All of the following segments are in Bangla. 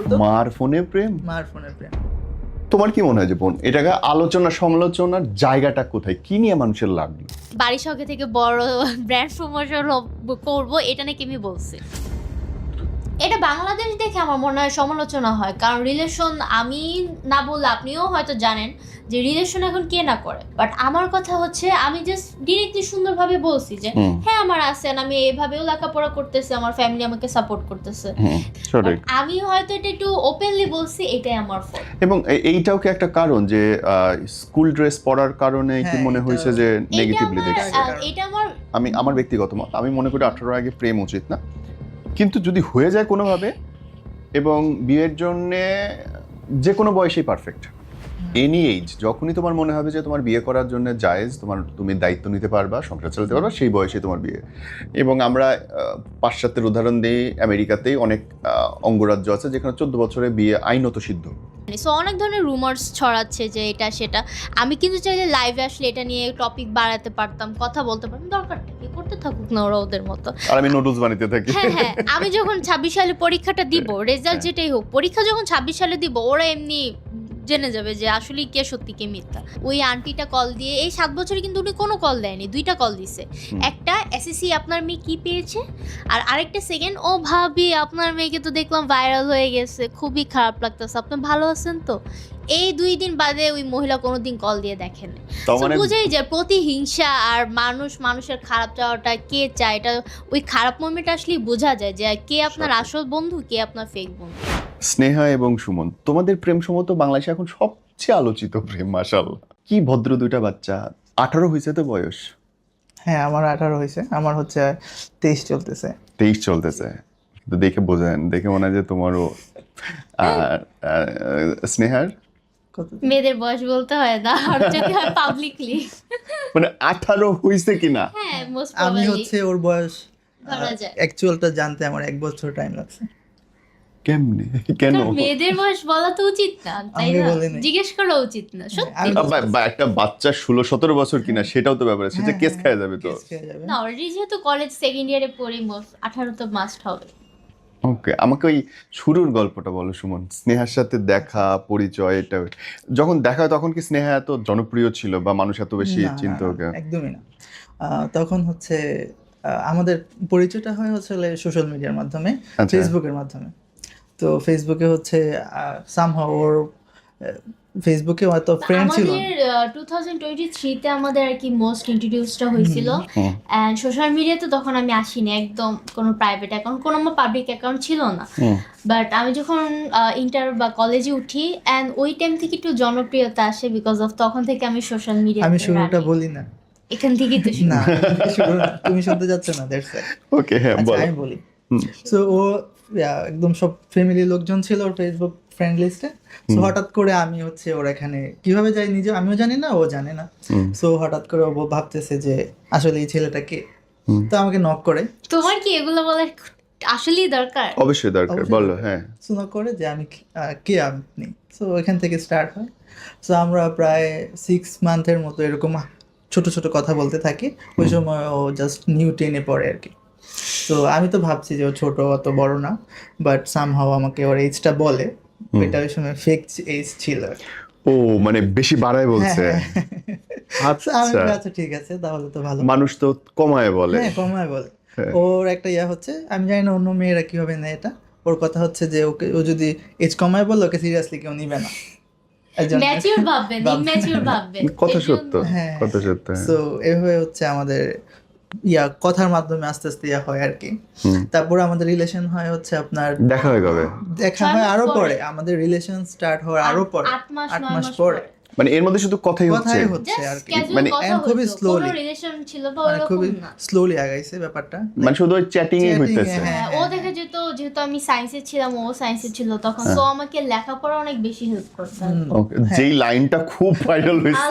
মার ফোনে প্রেম? মার ফোনের প্রেম। তোমার কি মনে হয় যে বোন, এটাকে আলোচনা সমালোচনার জায়গাটা কোথায়, কি নিয়ে মানুষের লাগলো? বাড়ির সঙ্গে থেকে বড় ব্র্যান্ড প্রমোশন করবো এটা নাকি আমি বলছি। এটা বাংলাদেশ দেখে আমার মনে হয় সমালোচনা হয়, কারণ রিলেশন আমি না বললে আপনিও হয়তো জানেন যে রিলেশন এখন কে না করে। বাট আমার কথা হচ্ছে আমি জাস্ট ডিরেক্টলি সুন্দরভাবে বলছি যে হ্যাঁ আমার আছেন, আমি এভাবেও লেখাপড়া করতেছি, আমার ফ্যামিলি আমাকে সাপোর্ট করতেছে। আমি হয়তো এটা একটু ওপেনলি বলছি, এটাই আমার ফল্ট। এবং এইটাও কি একটা কারণ যে স্কুল ড্রেস পরার কারণে কি মনে হয়েছে যে নেগেটিভলি দেখছে? এটা আমার ব্যক্তিগত মত, আমি মনে করি 18 আগে প্রেম উচিত না, কিন্তু যদি হয়ে যায় কোনোভাবে, এবং বিয়ের জন্য যে কোনো বয়সেই পারফেক্ট, এনি এজ, যখনই তোমার মনে হবে যে তোমার বিয়ে করার জন্য জায়েজ, তুমি দায়িত্ব নিতে পারবা, সংসার চালাতে পারবা, সেই বয়সে তোমার বিয়ে। এবং আমরা পাশ্চাত্যের উদাহরণ দিই, আমেরিকাতেই অনেক অঙ্গরাজ্য আছে যেখানে 14 বছরে বিয়ে আইনত সিদ্ধ। সো অনেক ধরনের রুমার্স ছড়াচ্ছে যে এটা সেটা। আমি কিন্তু চাইলে লাইভে আসলে এটা নিয়ে টপিক বাড়াতে পারতাম, কথা বলতে পারতাম, দরকারটা কি, করতে থাকুক না ওরা ওদের মতো, আর আমি নোটস বানাতে থাকি। হ্যাঁ আমি যখন 26 সালে পরীক্ষাটা দিব, রেজাল্ট যেটাই হোক, পরীক্ষা যখন 26 সালে দিব, ওরা এমনি জেনে যাবে যে আসলে কে সত্যি কে মিথ্যা। ওই আন্টিটা কল দিয়ে, এই 7 বছরে কিন্তু উনি কোনো কল দেয়নি, 2টা কল দিছে। একটা এসএসসি আপনার মেয়ে কি পেয়েছে, আর আরেকটা সেকেন্ড, ও ভাবি আপনার মেয়েকে তো দেখলাম ভাইরাল হয়ে গেছে, খুবই খারাপ লাগতেছে, আপনি ভালো আছেন তো। এই 2 দিন বাদে ওই মহিলা কোনোদিন কল দিয়ে দেখেন। বুঝেই যায় প্রতিহিংসা আর মানুষের খারাপ চাওয়াটা কে চায়, এটা ওই খারাপ মোমেন্ট আসলেই বোঝা যায় যে কে আপনার আসল বন্ধু, কে আপনার ফেক বন্ধু। স্নেহা এবং সুমন, তোমাদের প্রেম সম্ভবত বাংলাদেশে এখন সবচেয়ে আলোচিত প্রেম। মাশাআল্লাহ, কি ভদ্র 2টা বাচ্চা। 18 হয়েছে তো বয়স? হ্যাঁ আমার 18 হয়েছে, আমার হচ্ছে 23 চলতেছে। 23 চলতেছে, তো দেখে বোঝেন, দেখে মনে হয় যে তোমারও। স্নেহার মেয়েদের বয়স বলতে হয় না, আর যদি হয় পাবলিকলি, মানে 18 হয়েছে কিনা। হ্যাঁ মোস্ট আমি প্রবাবলি হচ্ছে ওর বয়স ধরা যায়। অ্যাকচুয়ালটা জানতে আমার 1 বছর টাইম লাগছে। কেমনে, কেন? মেয়েদের বয়স বলা তো উচিত না, তাই আমাকে না? বলেনি। জিজ্ঞেস করা উচিত না সত্যি। বা একটা বাচ্চা 16-17 বছর কিনা সেটাও তো ব্যাপার আছে, সেটা কেস খাওয়া যাবে তো। কেস খেয়ে যাবে। না অলরেডি যেহেতু কলেজ সেকেন্ড ইয়ারে পড়ি, 18 তো মাস্ট হবে। ওকে, আমাকে ওই শুরুর গল্পটা বলো সুমন, স্নেহার সাথে দেখা পরিচয়। এটা যখন দেখা হয় তখন কি স্নেহা এত জনপ্রিয় ছিল বা মানুষ এত বেশি না, চিনতো ওকে? একদমই না। তখন হচ্ছে আমাদের পরিচয়টা হয় হচ্ছে সোশ্যাল মিডিয়ার মাধ্যমে, আচ্ছা। ফেসবুকের মাধ্যমে। তো ফেসবুকে হচ্ছে সামহাউ ওর ফেসবুকে হয়তো ফ্রেন্ড ছিল। আমাদের 2023 তে আমাদের আর কি মোস্ট ইন্ট্রোডিউসটা হয়েছিল, এন্ড সোশ্যাল মিডিয়াতে তখন আমি আসিনি, একদম কোনো প্রাইভেট অ্যাকাউন্ট, কোনো আমার পাবলিক অ্যাকাউন্ট ছিল না। বাট আমি যখন ইন্টার বা কলেজে উঠি, এন্ড ওই টাইম থেকে একটু জনপ্রিয়তা আসে, বিকজ অফ তখন থেকে আমি সোশ্যাল মিডিয়া। আমি শুরুটা বলি না, এখান থেকেই তো শুরু। না শুরু না, তুমি শুনতে যাচ্ছ না, দ্যাটস ইট। ওকে, হ্যাঁ আচ্ছা বলো। আমি বলি। সো ও একদম সব ফ্যামিলি লোকজন ছিল ওর ফেসবুক ফ্রেন্ড লিস্টে। সো হঠাৎ করে আমি হচ্ছে ওর এখানে কিভাবে যাই নিজে আমিও জানি না, ও জানে না। সো হঠাৎ করে ও ভাবতেছে যে আসলে এই ছেলেটা কে, তো আমাকে নক করে। তোমার কি এগুলো বলার আসলেই দরকার? অবশ্যই দরকার, বলো। হ্যাঁ, সো নক করে যে আমি কে আপনি। সো এখান থেকে স্টার্ট হয়। সো আমরা প্রায় 6 মান্থের মতো এরকম ছোট ছোট কথা বলতে থাকি। ওই সময় ও জাস্ট নিউ 10-এ পড়ে আর কি। তো আমি তো ভাবছি যে ও ছোট, অত বড় না, বাট সামহাউ আমাকে ওর এজটা বলে, এটা ওই সময় ফেক এজ ছিল। ও মানে বেশি বাড়ায় বলছে। আচ্ছা ঠিক আছে, তাহলে তো ভালো। মানুষ তো কমায় বলে। হ্যাঁ কমায় বলে। ওর একটা হচ্ছে, আমি জানি না অন্য মেয়েরা কিভাবে নেয় এটা। ওর কথা হচ্ছে যে ওকে, ও যদি এজ কমায় বলে ওকে সিরিয়াসলি কেউ নিবে না। ম্যাচিউর ভাববেন, ইম্যাচিউর ভাববেন। কথা সত্য, হ্যাঁ কথা সত্য। সো এভাবে হচ্ছে আমাদের কথার মাধ্যমে আস্তে আস্তে হয় আর কি। তারপর আমাদের রিলেশন হয় হচ্ছে আপনার, দেখা হয় কবে? দেখা হয় আরো পরে, আমাদের রিলেশন স্টার্ট হওয়ার আরো পরে, 8 মাস 8 9 মাস মাস পরে। মানে এর মধ্যে শুধু কথাই হচ্ছে আর কি। মানে খুবই স্লোলি, রিলেশন ছিল বা মানে খুবই ওরকম না, স্লোলি আগাইছে ব্যাপারটা। মানে শুধু ওই চ্যাটিং এ হইতেছে। হ্যাঁ, ও দেখা যেত যেহেতু আমি সায়েন্সে ছিলাম, ও সায়েন্সে ছিল তখন, তো আমাকে লেখাপড়া অনেক বেশি হেল্প করতো। ওকে, যেই লাইনটা খুব ভাইরাল হইছে,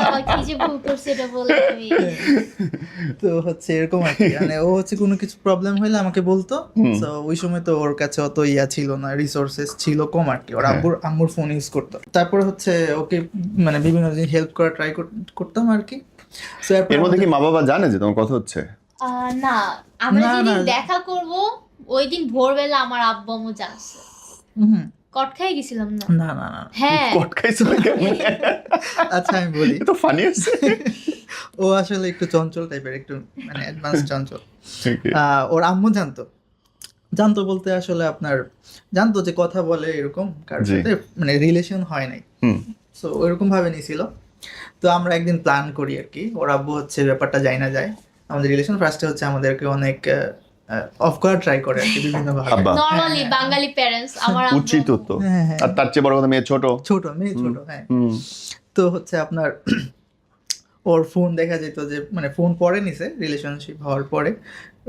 আল্লাহ কি যে ভুল করছে এটা বলে আমি। তো হচ্ছে এরকম আর কি, মানে ও হচ্ছে কোনো কিছু প্রবলেম হইলে আমাকে বলতো। তো ওই সময় তো ওর কাছে অত ছিল না, রিসোর্সেস ছিল কম আর কি। ওর আম্মুর ফোন ইউজ করতো। তারপর হচ্ছে ওকে মানে বিভিন্ন দিন হেল্প করা ট্রাই করতাম আর কি। এর মধ্যে কি মা বাবা জানে যে তোমার কথা হচ্ছে? না, আমরা যেদিন দেখা করব ওই দিন ভোরবেলা আমার আব্বু আম্মু জানছে। হুম, কট খাই গেছিলাম না? না না না হ্যাঁ কট খাইছো না কেমন? আচ্ছা আমি বলি, এ তো ফানি আছে। ও আসলে একটু চঞ্চল টাইপের, একটু মানে অ্যাডভান্স চঞ্চল। Okay. ওর আম্মু জানতো, জানতো বলতে আসলে আপনার জানতো যে কথা বলে এরকম কারোর জি। সাথে, মানে রিলেশন হয় নাই, হুম, সো ওইরকম ভাবে নিয়েছিল। তো আমরা একদিন প্ল্যান করি আর কি, ওর আব্বু হচ্ছে ব্যাপারটা যায় না যায়, আমাদের রিলেশন ফার্স্টে হচ্ছে আমাদেরকে অনেক অফ করার ট্রাই করে আর কি বিভিন্ন ভাবে। আব্বা। নরমালি বাঙালি প্যারেন্টস আমার আব্বু- উচিত তো। হ্যাঁ হ্যাঁ, আর তার চেয়ে বড় কথা মেয়ে ছোট। ছোট মেয়ে ছোট, হ্যাঁ। হুম, তো হচ্ছে আপনার ওর ফোন দেখা যেত যে, মানে ফোন পরে নিছে রিলেশনশিপ হওয়ার পরে,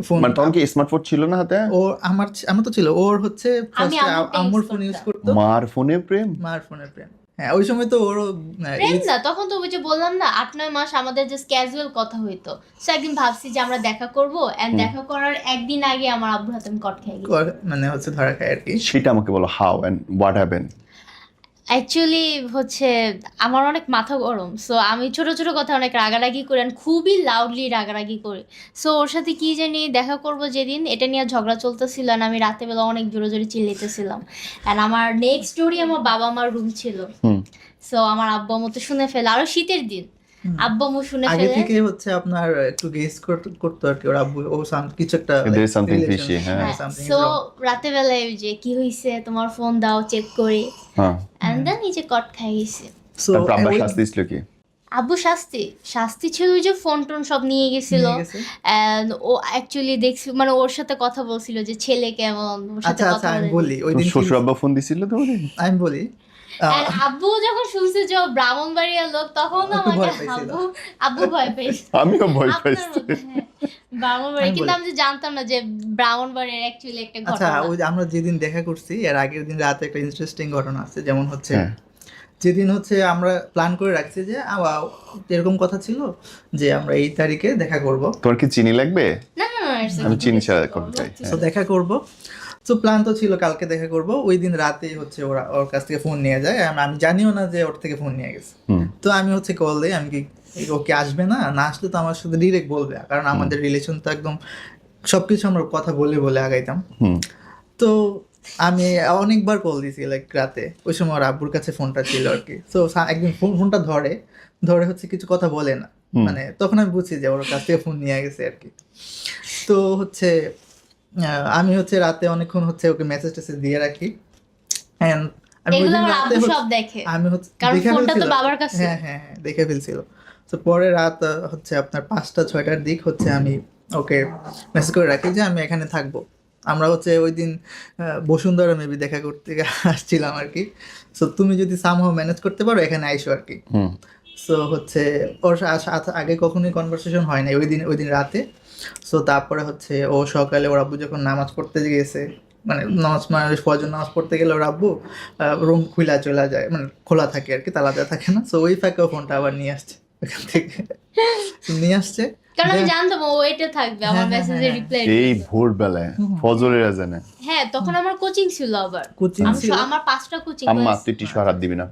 ফোন মানে তখন কি স্মার্টফোন ছিল না হাতে? ও আমার তো ছিল, ওর হচ্ছে আমি ফার্স্টে আম্মুরটা আম্মুর use ফোন ইউজ করতাম। করতো, মার ফোনে প্রেম? মার ফোনের প্রেম। হ্যাঁ ওই সময় তো ওরও প্রেম না, তখন তো ওই যে বললাম না 8-9 মাস আমাদের জাস্ট ক্যাজুয়াল কথা হইতো। সো একদিন ভাবছি যে আমরা দেখা করব, এন্ড দেখা করার একদিন আগে আমার আব্বুর হাতে আমি কট খেয়ে গেছি। মানে হচ্ছে ধরা খায় আর কি। সেটা আমাকে বলো, how and what happen? Actually হচ্ছে আমার অনেক মাথা গরম, সো আমি ছোট ছোট কথা অনেক রাগারাগি করি and খুবই লাউডলি রাগারাগি করি। সো ওর সাথে কি জানি দেখা করব যেদিন, এটা নিয়ে ঝগড়া চলতেছিল and আমি রাতে বেলা অনেক জোরে জোরে চিল্লাইতেছিলাম। অ্যান্ড আমার নেক্সট ডোরই আমার বাবা মার রুম ছিল। হুম, সো আমার আব্বু আম্মু তো শুনে ফেলে, আরো শীতের দিন আব্বু আম্মু শুনে আগে ফেলে। থেকে হচ্ছে আপনার একটু গেস করতো আর কি, ওর আব্বু ও কিছু একটা There is something fishy, হ্যাঁ। সো রাতে বেলায় ওই যে কি হইছে তোমার ফোন দাও চেক করে, হ্যাঁ। এন্ড দেন এই যে কট খাই গেছে। সো তারপর আব্বা শাস্তি দিছিল কি? আব্বু শাস্তি ছিল ওই যে ফোন টোন সব নিয়ে গেছিল, and ও অ্যাকচুয়ালি দেখছি মানে ওর সাথে কথা বলছিল যে ছেলে কেমন, ওর সাথে আচ্ছা আচ্ছা কথা আমি বলে। বলি ওই তোর দিন শ্বশুর আব্বা ফোন দিছিল তোমাকে? আমি বলি And আব্বু যখন শুনছে যে ও ব্রাহ্মণবাড়িয়ার লোক, তখন একটু আমাকে ভয় পাইছিল। আব্বু ভয় পেয়েছে। আমিও ভয় আপনার পাইছি। মতো, হ্যাঁ, ব্রাহ্মণবাড়ি, আমি কিন্তু বলি। আমি যে জানতাম না যে ব্রাহ্মণবাড়ির অ্যাকচুয়ালি একটা আচ্ছা ঘটনা। ওই যে আমরা যেদিন দেখা করছি এর আগের দিন রাতে একটা ইন্টারেস্টিং ঘটনা আছে, যেমন হচ্ছে হ্যাঁ। যেদিন হচ্ছে আমরা প্ল্যান করে রাখছি যে এরকম কথা ছিল যে আমরা এই তারিখে দেখা করব, তোমার কি চিনি লাগবে? না না না, it's আমি okay. চিনি ছাড়া করতে চাই। তো দেখা করব। তো প্ল্যান তো ছিল কালকে দেখা করব, ওই দিন রাতেই হচ্ছে ওর কাছ থেকে ফোন নিয়ে যায়, আমি জানিও না যে ওর থেকে ফোন নিয়ে গেছে। হুম, তো আমি হচ্ছে কল দিই, আমি কি ওকে আসবে না, না আসলে তো আমার সাথে ডিরেক্ট বলবে, কারণ আমাদের রিলেশন তো একদম সবকিছু আমরা কথা বলে বলে আগাইতাম। হুম, তো আমি অনেকবার কল দিয়েছি লাইক রাতে, ওই সময় ওর আব্বুর কাছে ফোনটা ছিল আর কি। তো একদিন ফোনটা ধরে হচ্ছে কিছু কথা বলে না, মানে তখন আমি বুঝছি যে ওর কাছ থেকে ফোন নিয়ে গেছে আর কি। তো হচ্ছে আমি হচ্ছে রাতে অনেকক্ষণ হচ্ছে ওকে মেসেজ টেসেজ দিয়ে রাখি, and আমি ওই এগুলো দিন আমার রাতে আব্বু হচ্ছে- সব দেখে, আমি হচ্ছে কারণ দেখে ফোনটা তো ফেলছিলাম। বাবার কাছে। হ্যাঁ হ্যাঁ হ্যাঁ দেখে ফেলছিল। তো পরে রাত হচ্ছে আপনার 5টা-6টার দিক হচ্ছে আমি ওকে মেসেজ করে রাখি যে আমি এখানে থাকবো। আমরা হচ্ছে ওই দিন বসুন্ধরা মেবি দেখা করতে আসছিলাম আর কি। সো তুমি যদি সামহাও ম্যানেজ করতে পারো এখানে আইসো আর কি। হুম, সো হচ্ছে ওর আগে কখনোই কনভারসেশন হয় নাই ওই দিন রাতে। সো তারপরে হচ্ছে ও সকালে ওর আব্বু যখন নামাজ পড়তে গেছে, মানে ফজর নামাজ পড়তে গেলে ওর আব্বু রুম খোলা চলে যায়, মানে খোলা থাকে আর কি, তালা দেওয়া থাকে না। সো ওই ফাঁকে ফোনটা আবার নিয়ে আসছে ওখান থেকে, নিয়ে আসছে। কারণ আমি জানতাম ও ওয়েটে থাকবে আমার হ্যাঁ, মেসেজে হ্যাঁ, রিপ্লাই। এই ভোরবেলায় ফজরের আজানে। হ্যাঁ তখন আমার কোচিং ছিল, আবার কোচিং ছিল। আমার 5টা কোচিং আম্মা তুই টিস্যু হারাত দিবি না।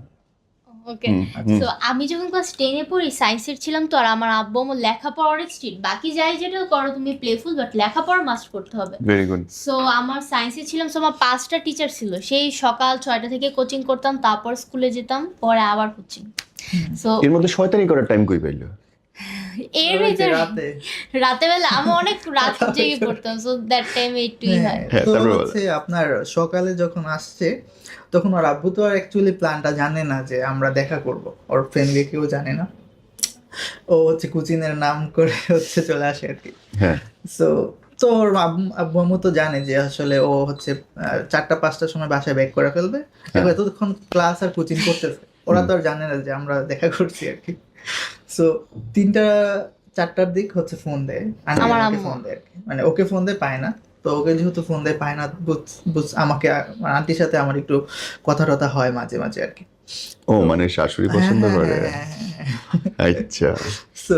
ওকে। হুম, হুম। সো আমি যখন ক্লাস 10-এ পড়ি সায়েন্সের ছিলাম, তো আর আমার আব্বু আমার লেখাপড়া অনেক স্ট্রিক্ট, বাকি যাই যেটা করো তুমি প্লেফুল, বাট লেখাপড়া মাস্ট করতে হবে। Very good. সো আমার সায়েন্সে ছিলাম, সো আমার 5টা টিচার ছিল, সেই সকাল 6টা থেকে কোচিং করতাম, তারপর স্কুলে যেতাম, পরে আবার কোচিং। সো এর মধ্যে শয়তানি করার টাইম কই পাইলো? এর ওই যে ভিতরে রাতে রাতে বেলা আমি অনেক রাত জেগে পড়তাম, সো দ্যাট টাইম একটুই হয়। হ্যাঁ, তো তারপরে বলো। হচ্ছে আপনার সকালে যখন আসছে তখন ওর আব্বু তো আর অ্যাকচুয়ালি প্ল্যানটা জানে না যে আমরা দেখা করব, ওর ফ্যামিলি কেউ জানে না। ও হচ্ছে কুচিনের নাম করে হচ্ছে চলে আসে আর কি। হ্যাঁ, সো তো ওর আব্বু আম্মু তো জানে যে আসলে ও হচ্ছে 4টা-5টার সময় বাসায় ব্যাক করে ফেলবে, এবার এতক্ষণ ক্লাস আর কোচিং করতেছে, ওরা তো আর জানে না যে আমরা দেখা করছি আর কি। সো 3টা-4টার দিক হচ্ছে ফোন দেয়, আমার আমাকে আম্মু। ফোন দেয় আর কি, মানে ওকে ফোন দেয় পায় না। তো ওকে যেহেতু ফোন দেয় পায় না, আমাকে আন্টির সাথে আমার একটু কথা টথা হয় মাঝে মাঝে আর কি। ও মানে শাশুড়ি পছন্দ করে। হ্যাঁ, আচ্ছা, সো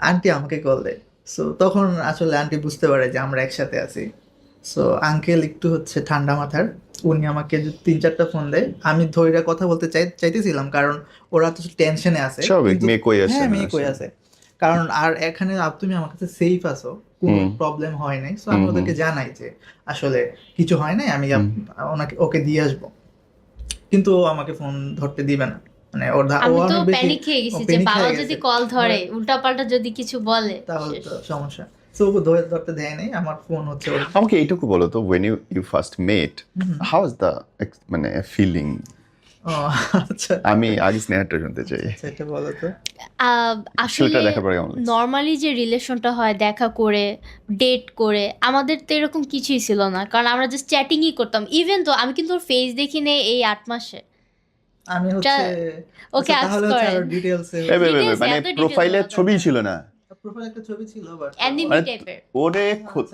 আন্টি আমাকে কল দেয়। সো তখন আসলে আন্টি বুঝতে পারে যে আমরা একসাথে আছি। সো আঙ্কেল একটু হচ্ছে ঠান্ডা মাথার, উনি আমাকে 3-4টা ফোন দেয়, আমি ধৈর্য কথা বলতে চাইতেছিলাম, কারণ ওরা তো টেনশনে আছে। স্বাভাবিক, কিন্তু- মেয়ে কই আছে হ্যাঁ না মেয়ে কই আছে। আছে, কারণ আর এখানে তুমি আমার কাছে সেফ আছো, কোনো প্রবলেম হয় নাই, সো আমি ওদেরকে জানাই যে আসলে কিছু হয় নাই, আমি ওকে দিয়ে আসবো, কিন্তু ও আমাকে ফোন ধরতে দিবে না, মানে আমি তো প্যানিক খেয়ে গেছি যে বাবা যদি কল ধরে উল্টাপাল্টা যদি কিছু বলে তাহলে তো সমস্যা। সো ও ধরতে দেয় নাই, আমার ফোন হচ্ছে আমাকে এইটুকু বলো তো, when you first met, how was the মানে ফিলিং? আচ্ছা আমি আগে স্নেহাটা শুনতে চাই। সেটা বলো তো। আসলে সেটা দেখার পরে কেমন লাগছে? নর্মালি যে রিলেশনটা হয় দেখা করে ডেট করে, আমাদের তো এরকম কিছুই ছিল না, কারণ আমরা জাস্ট চ্যাটিংই করতাম। ইভেন তো আমি কিন্তু ওর ফেস দেখি নেই এই 8 মাসে। আমি হচ্ছে ওকে আচ্ছা, তাহলে হচ্ছে আরো ডিটেইলসে মানে প্রোফাইলে ছবি ছিল না, প্রোফাইলে একটা ছবি ছিল, বাট অ্যানিমি টাইপের। ওরে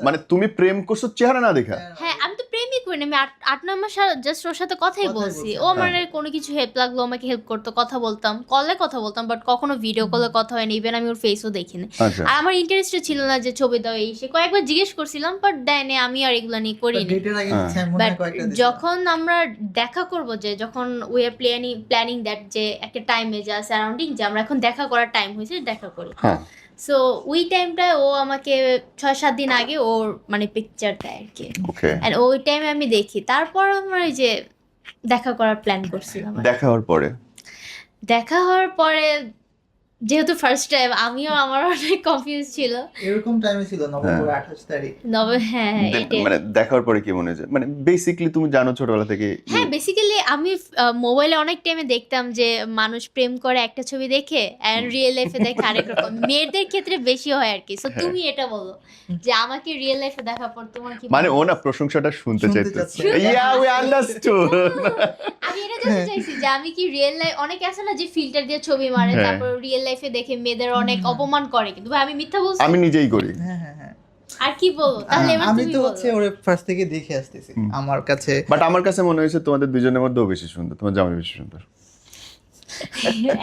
মানে তুমি প্রেম করছো চেহারা না দেখা? হ্যাঁ, আমি তো প্রেমই করি না, আমি 8-9 মাস জাস্ট ওর সাথে কথাই বলছি। ও আমার কোনো কিছু হেল্প লাগলো আমাকে হেল্প করতো, কথা বলতাম, কলে কথা বলতাম, বাট কখনো ভিডিও কলে কথা হয়নি, ইভেন আমি ওর ফেসও দেখিনি। আচ্ছা, আর আমার ইন্টারেস্ট ছিল না যে ছবি দাও এই সে, কয়েকবার জিজ্ঞেস করছিলাম বাট দেয়নি, আমি আর এগুলো নিয়ে করিনি। ডেটের আগে মনে হয় কয়েকটা দিছি। যখন আমরা দেখা করব, যে যখন উই আর প্ল্যানিং দ্যাট, যে একটা টাইমে যা সারাউন্ডিং যে আমরা এখন দেখা করার টাইম হয়েছে, দেখা করি। হ্যাঁ, সো ওই টাইমটায় ও আমাকে 6-7 দিন আগে ওর মানে পিকচার দেয় আর কি, ওকে। এন্ড ওই টাইমে আমি দেখি, তারপর আমরা ওই যে দেখা করার প্ল্যান করছিলাম। দেখা হওয়ার পরে যেহেতু ফার্স্ট টাইম, আমিও আমার অনেক কনফিউজ ছিল। এরকম টাইমে ছিল নভেম্বর 28 তারিখ। হ্যাঁ, মানে দেখার পরে কি মনে হয়েছে? মানে বেসিক্যালি তুমি জানো ছোটবেলা থেকে? হ্যাঁ, বেসিক্যালি আমি মোবাইলে অনেক টাইমে দেখতাম যে মানুষ প্রেম করে একটা ছবি দেখে এন্ড রিয়েল লাইফে দেখে আরেক রকম। মেয়েদের ক্ষেত্রে বেশি হয় আর কি। সো তুমি এটা বলো যে আমাকে রিয়েল লাইফে দেখার পর তোমার কি মানে ও না প্রশংসাটা শুনতে চাইতেছে। ইয়া, উই আন্ডারস্টুড। আমি এটা জানতে চাইছি যে আমি কি রিয়েল লাইফ, অনেকে আছে না যে ফিল্টার দিয়ে ছবি মারে, তারপর রিয়েল লাইফে দেখে মেয়েদের অনেক অপমান করে, কিন্তু ভাই আমি মিথ্যা বলছি? আমি নিজেই করি। হ্যাঁ হ্যাঁ হ্যাঁ, আর কি বলবো তাহলে? এবার আমি তুমি তো বলো। হচ্ছে ওরে ফার্স্ট থেকে দেখে আসতেছি আমার কাছে। বাট আমার কাছে মনে হয়েছে তোমাদের দুজনের মধ্যেও বেশি সুন্দর, তোমার জামাই বেশি সুন্দর।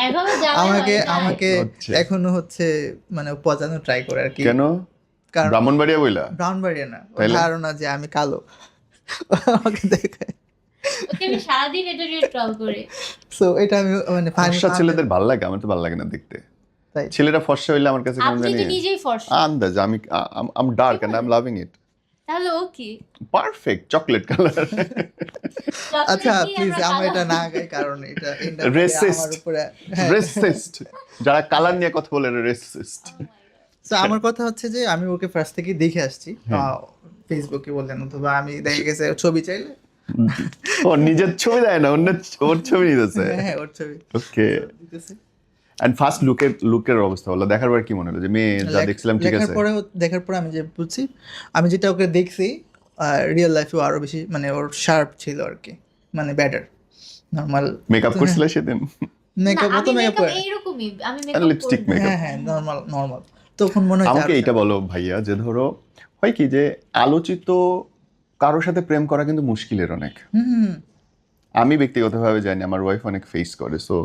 এখনো জামাই হয় নাই। আমাকে এখনো হচ্ছে মানে পচানো ট্রাই করে আর কি। কেন? কারণ ব্রাহ্মণবাড়িয়া বইলা? ব্রাউনবাড়িয়া না, তাইলে? ধারণা যে আমি কালো আমাকে দেখে। ওকে আমি সারাদিন এটা নিয়ে ট্রল করি। সো এটা আমি মানে ফর্সা ছেলেদের ভালো লাগে, আমার তো ভালো লাগে না দেখতে। তাই ছেলেরা ফর্সা হইলে আমার কাছে কেমন আপনি জানি তো নিজেই ফর্সা, আন্দাজ। I'm dark and I'm loving it. তাহলে ও কি Perfect chocolate color. আচ্ছা প্লিজ আমরা এটা না গাই, কারণ এটা Racist. আমার উপরে Racist. যারা কালার নিয়ে কথা বলে রেসিস্ট। তো আমার কথা হচ্ছে যে আমি ওকে ফার্স্ট থেকে দেখে আসছি, ফেসবুকে বললেন, অথবা আমি দেখে গেছে ছবি চাইলে ও নিজের ছবি দেয় না, অন্য ওর ছবি নিতেছে। হ্যাঁ ওর ছবি ওকে। এন্ড ফার্স্ট লুকের অবস্থা হলো, দেখার পর কি মনে হলো যে মেয়ে যা দেখছিলাম ঠিক আছে? দেখার পরে আমি যে বুঝছি, আমি যেটা ওকে দেখছি রিয়েল লাইফেও আরো বেশি মানে ওর শার্প ছিল আর কি, মানে বেটার। নরমাল মেকআপ করছিল সেদিন? মেকআপ না, তো আমি মেকআপ মেকআপ এইরকমই, আমি মেকআপ লিপস্টিক মেকআপ। হ্যাঁ হ্যাঁ নরমাল তখন মনে হয় আমাকে এটা বলো ভাইয়া, যে ধরো হয় কি যে আলোচিত কারোর সাথে প্রেম করা কিন্তু মুশকিলের অনেক। আমি ব্যক্তিগতভাবে জানি, আমার ওয়াইফ অনেক ফেস করে। So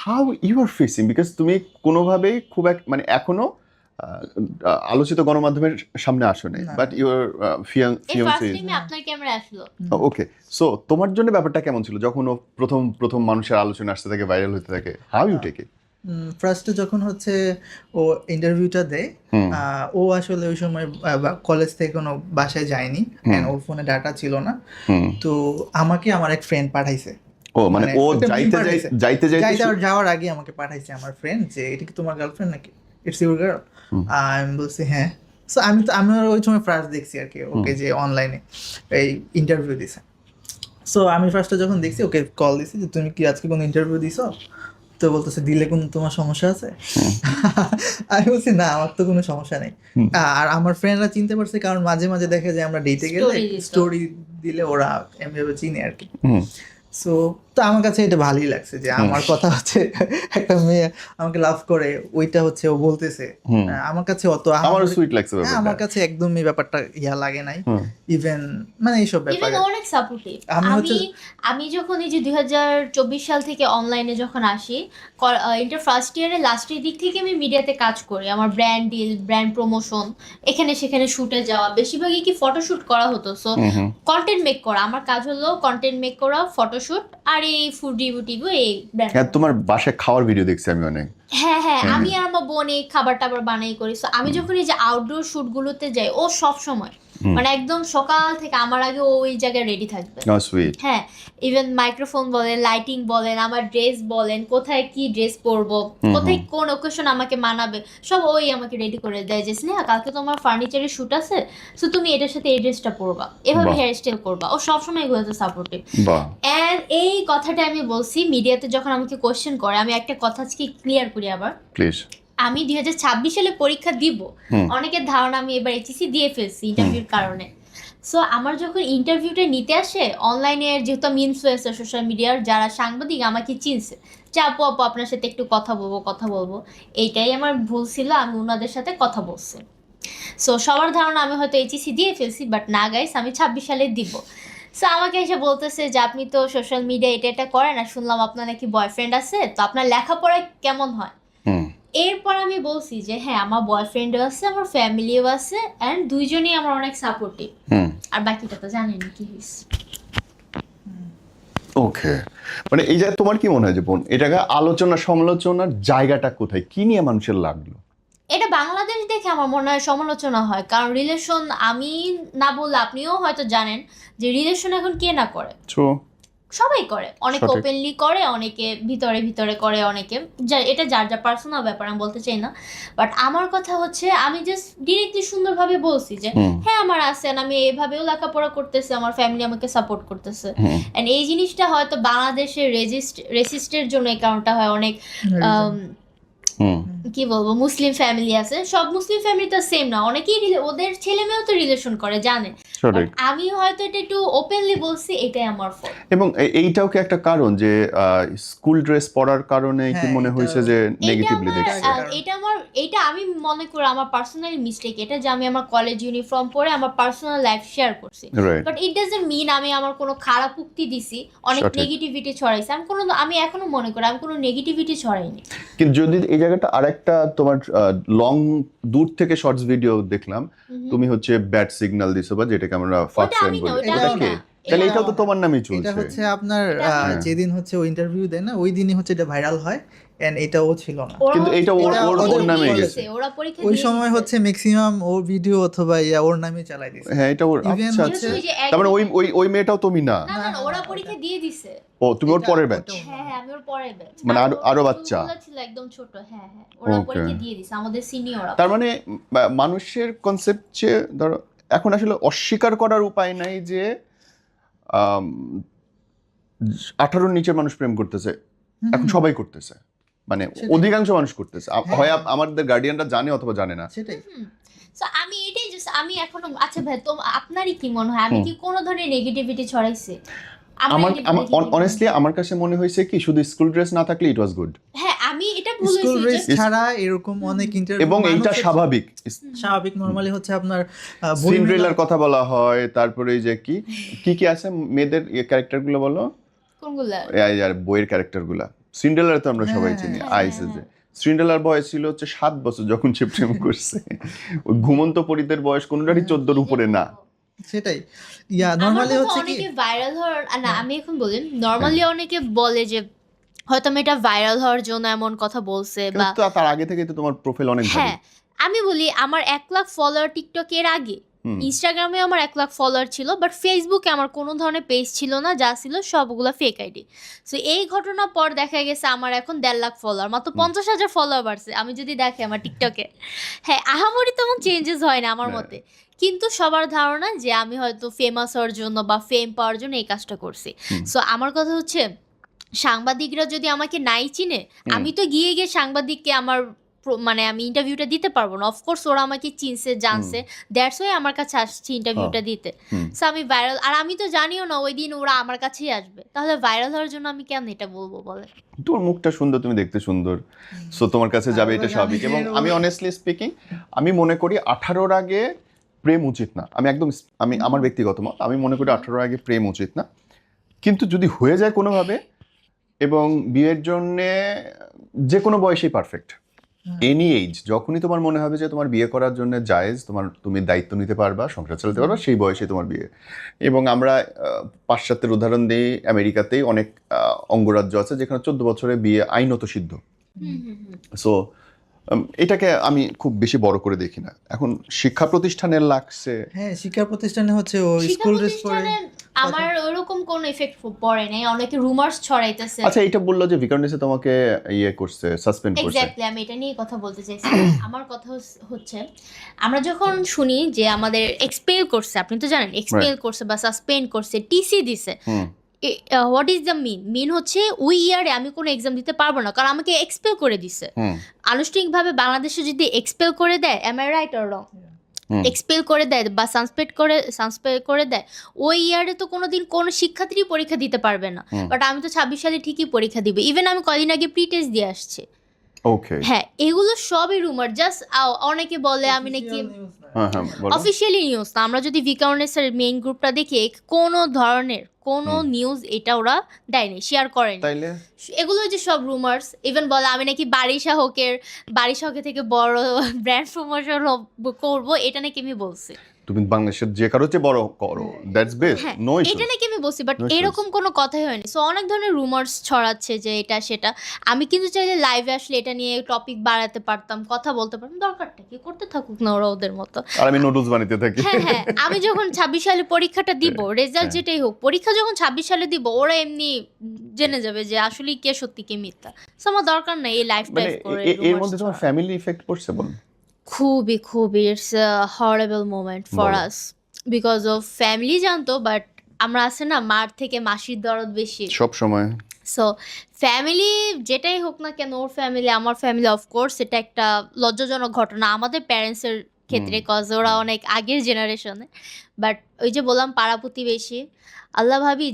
how you are facing, because তুমি কোনোভাবেই খুব মানে এখনো আলোচিত গণমাধ্যমের সামনে আসো নাই, বাট ইউর এই ফার্স্ট ফিয়ান্সি। টাইমে আপনার ক্যামেরা আসলো। ওকে, সো তোমার জন্য ব্যাপারটা কেমন ছিল যখন ও প্রথম মানুষের আলোচনা আসতে থাকে, ভাইরাল হতে থাকে? How you take it? ফার্স্টে যখন হচ্ছে ও ইন্টারভিউটা দেয়, ও আসলে ওই সময় কলেজ থেকে কোনো বাসায় যায়নি, ওর ফোনে ডাটা ছিল না, তো আমাকে আমার এক ফ্রেন্ড পাঠাইছে। ও মানে ও যাইতে যাওয়ার আগে আমাকে পাঠাইছে আমার ফ্রেন্ড যে এটা কি তোমার গার্লফ্রেন্ড নাকি, ইটস ইউর গার্ল? আমি বলছি হ্যাঁ। সো আমি ওই সময় ফার্স্ট দেখছি আর কি ওকে, যে অনলাইনে এই ইন্টারভিউ দিছে। সো আমি ফার্স্টে যখন দেখছি ওকে কল দিছি যে তুমি কি আজকে কোনো ইন্টারভিউ দিছো? তো বলতেছে দিলে কোন তোমার সমস্যা আছে? আমি বলছি না, আমার তো কোনো সমস্যা নেই। আর আমার ফ্রেন্ডরা চিনতে পারছে, কারণ মাঝে মাঝে দেখে যে আমরা ডেটে গেলে স্টোরি দিলে ওরা এমনিভাবে চিনে আর কি। সো তো আমার কাছে এটা ভালোই লাগছে যে আমার কথা হচ্ছে একটা মেয়ে আমাকে লাভ করে, ওইটা হচ্ছে ও বলতেছে। আমার কাছে অত আমারও সুইট লাগছে ব্যাপারটা, আমার কাছে একদমই ব্যাপারটা ইয়া লাগে নাই। ইভেন মানে এইসব ব্যাপার ইভেন অনেক সাপোর্টিভ। আমি যখন এই যে 2024 সাল থেকে অনলাইনে যখন আসি, ইন্টার ফার্স্ট ইয়ারে লাস্টের দিক থেকে আমি মিডিয়াতে কাজ করি। আমার ব্র্যান্ড ডিল, ব্র্যান্ড প্রমোশন, এখানে সেখানে শুটে যাওয়া, বেশিরভাগই কি ফটোশুট করা হতো। সো কন্টেন্ট মেক করা আমার কাজ হলো, কন্টেন্ট মেক করা, ফটোশুট, আর এই ফুড রিভিউ টিভিউ এই brand। হ্যাঁ, তোমার বাসায় খাওয়ার ভিডিও দেখছি আমি অনেক। হ্যাঁ আমি আর আমার বোন এই খাবার টাবার বানাই করি। So, আমি যখন এই যে আউটডোর শুট গুলোতে যাই, ও সব সময় মানে একদম সকাল থেকে আমার আগে ও ওই জায়গায় রেডি থাকবে। সুইট। হ্যাঁ, ইভেন মাইক্রোফোন বলেন, লাইটিং বলেন, আমার ড্রেস বলেন, কোথায় কি ড্রেস পরবো, কোথায় কোন ওকেশন আমাকে মানাবে, সব ওই আমাকে রেডি করে দেয় যে স্নেহা কালকে তোমার ফার্নিচারের শুট আছে, সো তুমি এটার সাথে এই ড্রেসটা পরবা, এভাবে বাহ। হেয়ার স্টাইল করবা। ও সবসময় এগুলোতে সাপোর্টিভ। বাহ। অ্যান্ড এই কথাটা আমি বলছি মিডিয়াতে যখন আমাকে কোশ্চেন করে, আমি একটা কথা আজকে ক্লিয়ার করি আবার। প্লিজ। আমি 2026 সালে পরীক্ষা দিব, অনেকের ধারণা আমি এবার এইচএসসি দিয়ে ফেলছি ইন্টারভিউর কারণে। সো আমার যখন ইন্টারভিউটা নিতে আসে অনলাইনে, যেহেতু আমি ইনফ্লুয়েন্সার সোশ্যাল মিডিয়ার, যারা সাংবাদিক আমাকে চিনছে যে আপু আপনার সাথে একটু কথা বলবো, এইটাই আমার ভুল ছিল, আমি ওনাদের সাথে কথা বলছি। সো সবার ধারণা আমি হয়তো এইচএসসি দিয়ে ফেলছি, বাট না গাইস, আমি 26 সালে দিব। সো আমাকে এসে বলতেছে যে আপনি তো সোশ্যাল মিডিয়া এটা করেন, আর শুনলাম আপনার নাকি বয়ফ্রেন্ড আছে, তো আপনার লেখাপড়া কেমন হয়? এরপর আমি বলছি যে হ্যাঁ আমার বয়ফ্রেন্ডও আছে, আমার ফ্যামিলিও আছে, অ্যান্ড দুইজনই আমার অনেক সাপোর্টিভ। আর বাকিটা তো জানেন কি হয়েছে। ওকে, মানে এই যে তোমার কি মনে হয় যে বোন, এটাকে আলোচনা সমালোচনার জায়গাটা কোথায়, কি নিয়ে মানুষের লাগলো? এটা বাংলাদেশ দেখে আমার মনে হয় সমালোচনা হয়, কারণ রিলেশন, আমি না বললে আপনিও হয়তো জানেন যে রিলেশন এখন কে না করে, সবাই করে। অনেকে সঠিক। ওপেনলি করে, অনেকে ভিতরে ভিতরে করে, অনেকে এটা যার যা পার্সোনাল ব্যাপার, আমি বলতে চাই না। বাট আমার কথা হচ্ছে, আমি জাস্ট ডিরেক্টলি সুন্দরভাবে বলছি যে হ্যাঁ আমার আছেন, আমি এভাবেও লেখাপড়া করতেছি, আমার ফ্যামিলি আমাকে সাপোর্ট করতেছে। এন্ড এই জিনিসটা হয়তো বাংলাদেশের রেসিস্টের জন্য এই কারণটা হয়। অনেক কি বলবো, মুসলিম ফ্যামিলি আছে, সব মুসলিম ফ্যামিলি তো সেম না, অনেকেই ওদের ছেলে মেয়েও তো রিলেশন করে, জানে। আমি হয়তো এটা একটু ওপেনলি বলছি, এটাই আমার ফল। এবং এইটাও কি একটা কারণ যে স্কুল ড্রেস পরার কারণে কি মনে হয়েছে যে নেগেটিভলি দেখছে? এটা আমি মনে করি আমার পার্সোনালি মিস্টেক, এটা যে আমি আমার কলেজ ইউনিফর্ম পরে আমার পার্সোনাল লাইফ শেয়ার করছি, বাট ইট ডাজন্ট মিন আমি আমার কোনো খারাপ উক্তি দিছি, অনেক নেগেটিভিটি ছড়াইছি। আমি এখনো মনে করি আমি কোনো নেগেটিভিটি ছড়াইনি। কিন্তু যদি এই জায়গাটা আরেকটা তোমার লং দূর থেকে শর্টস ভিডিও দেখলাম, তুমি হচ্ছে ব্যাড সিগন্যাল দিছো, বা যেটাকে আমরা ফাকসেন বলি, এটা কি? তাহলে এটাও তো তোমার নামই চলছে। এটা হচ্ছে আপনার যেদিন হচ্ছে ও ইন্টারভিউ দেয় না, ওই দিনই হচ্ছে এটা ভাইরাল হয়, এন্ড এটাও ছিল না, কিন্তু এটা ওর নামে গেছে। ওই সময় হচ্ছে ম্যাক্সিমাম ও ভিডিও অথবা ওর নামে চালাই দিছে। হ্যাঁ, এটা ওর। আচ্ছা, তার মানে ওই মেয়েটাও তুমি না? না, ওরা পরীক্ষা দিয়ে দিছে। ও, তুমি ওর পরের ব্যাচ? হ্যাঁ আমি ওর পরের ব্যাচ, মানে আরো বাচ্চা ছিল, একদম ছোট। হ্যাঁ ওরা পরীক্ষা দিয়ে দিছে, আমাদের সিনিয়র। তার মানে মানুষের কনসেপ্ট যে ধরো এখন আসলে অস্বীকার করার উপায় নাই যে 18-র নিচের মানুষ প্রেম করতেছে, এখন সবাই করতেছে, মানে অধিকাংশ মানুষ করতেছে, হয় আমাদের গার্ডিয়ানরা জানে অথবা জানে না। সেটাই। সো আমি এটাই জাস্ট, আমি এখনো, আচ্ছা ভাই আপনারই কি মনে হয় আমি কি কোনো ধরনের নেগেটিভিটি ছড়াইছি? অনেস্টলি আমার কাছে মনে হয়েছে কি, শুধু স্কুল ড্রেস না থাকলে ইট ওয়াজ গুড। হ্যাঁ আমি এটা বলেছি, স্কুল ড্রেস ছাড়া এরকম অনেক ইন্টারভিউ, এবং এইটা স্বাভাবিক নরমালি হচ্ছে আপনার সিন্ড্রেলার কথা বলা হয়, তারপরে এই যে কি আছে মেয়েদের ক্যারেক্টার গুলো বলো, কোনগুলা? আর বইয়ের ক্যারেক্টার গুলা। সিন্ড্রেলার তো আমরা সবাই চিনি, আইসে যে সিন্ড্রেলার বয়স ছিল হচ্ছে 7 বছর যখন সে প্রেম করছে। ওই ঘুমন্ত পরীদের বয়স কোনটারই 14-র উপরে না। সেটাই। নরমালি হচ্ছে কি অনেকে ভাইরাল হওয়ার, না আমি এখন বলি নরমালি অনেকে বলে যে হয়তো আমি এটা ভাইরাল হওয়ার জন্য এমন কথা বলছে, বা তার আগে থেকে তো তোমার প্রোফাইল অনেক ভালো। হ্যাঁ আমি বলি আমার 1 লাখ ফলোয়ার টিকটকের আগে, ইনস্টাগ্রামে আমার 1 লাখ ফলোয়ার ছিল, বাট ফেসবুকে আমার কোনো ধরনের পেজ ছিল না, যা ছিল সবগুলো ফেক আইডি। সো এই ঘটনার পর দেখা গেছে আমার এখন 1.5 লাখ ফলোয়ার, মাত্র 50,000 ফলোয়ার বাড়ছে। আমি যদি দেখি আমার টিকটকে, হ্যাঁ আহামরি তেমন চেঞ্জেস হয় না আমার মতে, কিন্তু সবার ধারণা যে আমি হয়তো ফেমাস হওয়ার জন্য বা ফেম পাওয়ার জন্য এই কাজটা করছি। সো আমার কথা হচ্ছে, সাংবাদিকরা যদি আমাকে নাই চিনে, আমি তো গিয়ে সাংবাদিককে আমার মানে আমি ইন্টারভিউটা দিতে পারবো না। অফকোর্স ওরা আমাকে চিনছে, জানছে, দ্যাটস ওয়াই আমার কাছে আসছে ইন্টারভিউটা দিতে। সো আমি ভাইরাল, আর আমি তো জানিও না ওই দিন ওরা আমার কাছেই আসবে, তাহলে ভাইরাল হওয়ার জন্য আমি কেন এটা বলবো বলে? তোমার মুখটা সুন্দর, তুমি দেখতে সুন্দর, সো তোমার কাছে যাবে, এটা স্বাভাবিক। এবং আমি অনেস্টলি স্পিকিং, আমি মনে করি 18-র আগে প্রেম উচিত না। আমি আমার ব্যক্তিগত মত, আমি মনে করি 18-র আগে প্রেম উচিত না। কিন্তু যদি হয়ে যায় কোনোভাবে, এবং বিয়ের জন্যে যে কোনো বয়সেই পারফেক্ট, এনি এইজ, যখনই তোমার মনে হবে যে তোমার বিয়ে করার জন্য জায়েজ, তুমি দায়িত্ব নিতে পারবা, সংসার চালাতে পারবা, সেই বয়সে তোমার বিয়ে। এবং আমরা পাশ্চাত্যের উদাহরণ দিই, আমেরিকাতেই অঙ্গরাজ্য আছে যেখানে 14 বছরে বিয়ে আইনত সিদ্ধ। সো এটাকে আমি খুব বেশি বড় করে দেখি না। এখন শিক্ষা প্রতিষ্ঠানের লাগছে, হ্যাঁ, শিক্ষা প্রতিষ্ঠানে হচ্ছে ও শিক্ষা স্কুল ড্রেস পরে। প্রতিষ্ঠানে আমার ওরকম কোনো এফেক্ট পড়ে নাই, অনেকে রুমার্স ছড়াইতেছে। আচ্ছা এটা বললো যে ভিকারনেসে তোমাকে ইয়ে করছে, সাসপেন্ড করছে। এক্স্যাক্টলি, আমি এটা নিয়ে কথা বলতে চাইছি। আমার কথা হচ্ছে আমরা যখন শুনি যে আমাদের এক্সপেল করছে, আপনি তো জানেন এক্সপেল করছে বা সাসপেন্ড করছে, টিসি দিছে, হোয়াট ইজ দ্য মিন হচ্ছে ওই ইয়ারে আমি কোনো এক্সাম দিতে পারবো না, কারণ আমাকে এক্সপেল করে দিছে। আনুষ্ঠানিকভাবে বাংলাদেশে যদি এক্সপেল করে দেয়, am I right or wrong, expel করে দেয় বা সাসপেন্ড করে দেয়, ওই ইয়ারে তো কোনোদিন কোনো শিক্ষার্থী পরীক্ষা দিতে পারবে না। বাট আমি তো 26 সালে ঠিকই পরীক্ষা দিব। ইভেন আমি কদিন আগে প্রি টেস্ট দিয়ে আসছি। ওকে, হ্যাঁ, এগুলো সবই রুমার। জাস্ট অনেকে বলে আমি নাকি অফিসিয়ালি নিউজ না। আমরা যদি ভিকারনেসের মেইন গ্রুপটা দেখি, কোনো ধরনের কোনো নিউজ এটা ওরা দেয়নি, শেয়ার করেনি। এগুলো যে সব রুমার্স। ইভেন বলে আমি নাকি বারিশাহকের থেকে বড় ব্র্যান্ড প্রমোশন করবো, এটা নাকি আমি বলছি। তুমি বাংলাদেশের যে কারো চেয়ে বড় করো, দ্যাটস বেস্ট, নো ইস্যু, এটা নাকি আমি বলছি। বাট এরকম কোনো কথাই হয়নি। সো অনেক ধরনের রুমার্স ছড়াচ্ছে যে এটা সেটা। আমি কিন্তু চাইলে লাইভে আসলে এটা নিয়ে টপিক বাড়াতে পারতাম, কথা বলতে পারতাম, দরকারটা কি, করতে থাকুক না ওরা ওদের মতো, আর আমি নোডলস বানাতে থাকি। হ্যাঁ, আমি যখন 26 সালে পরীক্ষাটা দিব, রেজাল্ট যেটাই হোক, পরীক্ষা যখন 26 সালে দিব, ওরা এমনি জেনে যাবে যে আসলে কে সত্যি কে মিথ্যা। সো আমার দরকার নাই এই লাইফ টাইপ করে। এর মধ্যে তোমার ফ্যামিলি ইফেক্ট পড়ছে বল? খুবই it's a horrible moment for us because of family জানতো, বাট আমরা আছে না, মার থেকে মাসির দরদ বেশি সব সময়। সো ফ্যামিলি যেটাই হোক না কেন, ওর ফ্যামিলি আমার ফ্যামিলি, অফকোর্স এটা একটা লজ্জাজনক ঘটনা আমাদের প্যারেন্টসের ক্ষেত্রে, কজ ওরা অনেক আগের জেনারেশনে। বাট ওই যে বললাম পাড়া প্রতিবেশী, আল্লাহ ভাবি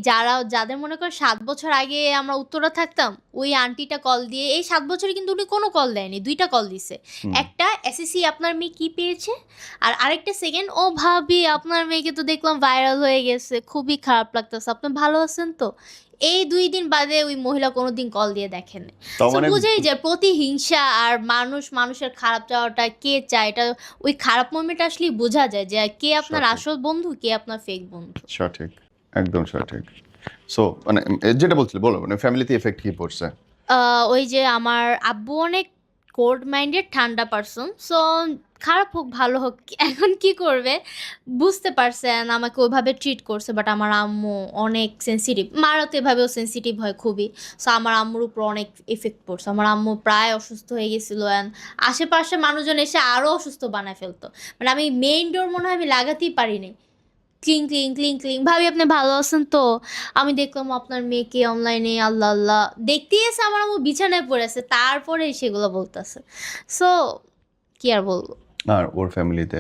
যাদের মনে করেন 7 বছর আগে আমরা উত্তরা থাকতাম, ওই আন্টিটা কল দিয়ে, এই 7 বছরে কিন্তু উনি কোনো কল দেয়নি, 2টা কল দিছে। একটা এসএসসি আপনার মেয়ে কি পেয়েছে, আর আরেকটা সেকেন্ড, ও ভাবি আপনার মেয়েকে তো দেখলাম ভাইরাল হয়ে গেছে, খুবই খারাপ লাগতেছে, আপনি ভালো আছেন তো। এই 2 দিন বাদে ওই মহিলা কোনোদিন কল দিয়ে দেখেন। বুঝেই যায় প্রতিহিংসা আর মানুষের খারাপ চাওয়াটা কে চায়, এটা ওই খারাপ মোমেন্ট আসলেই বোঝা যায় যে কে আপনার আসল বন্ধু, কে আপনার ফেক বন্ধু। সঠিক, একদম সঠিক। সো মানে যেটা বলছিলে বলো, মানে ফ্যামিলিতে এফেক্ট কি পড়ছে? ওই যে আমার আব্বু অনেক কোল্ড মাইন্ডেড, ঠান্ডা পারসন। সো খারাপ হোক ভালো হোক, এখন কি করবে বুঝতে পারছেন, আমাকে ওইভাবে ট্রিট করছে। বাট আমার আম্মু অনেক সেন্সিটিভ, মারা তো এভাবেও সেন্সিটিভ হয় খুবই। সো আমার আম্মুর উপর অনেক এফেক্ট পড়ছে। আমার আম্মু প্রায় অসুস্থ হয়ে গেছিলো, অ্যান্ড আশেপাশে মানুষজন এসে আরও অসুস্থ বানায় ফেলতো। মানে আমি মেইন ডোর মনে হয় আমি লাগাতেই পারিনি, ক্লিং ক্লিং ক্লিং ক্লিং, ভাবি আপনি ভালো আছেন তো, আমি দেখলাম আপনার মেয়েকে অনলাইনে, আল্লাহ আল্লাহ দেখতেই এসে আমার আম্মু বিছানায় পড়েছে, তারপরে সেগুলো বলতেছে। সো কি আর বলবো। আর ওর ফ্যামিলিতে?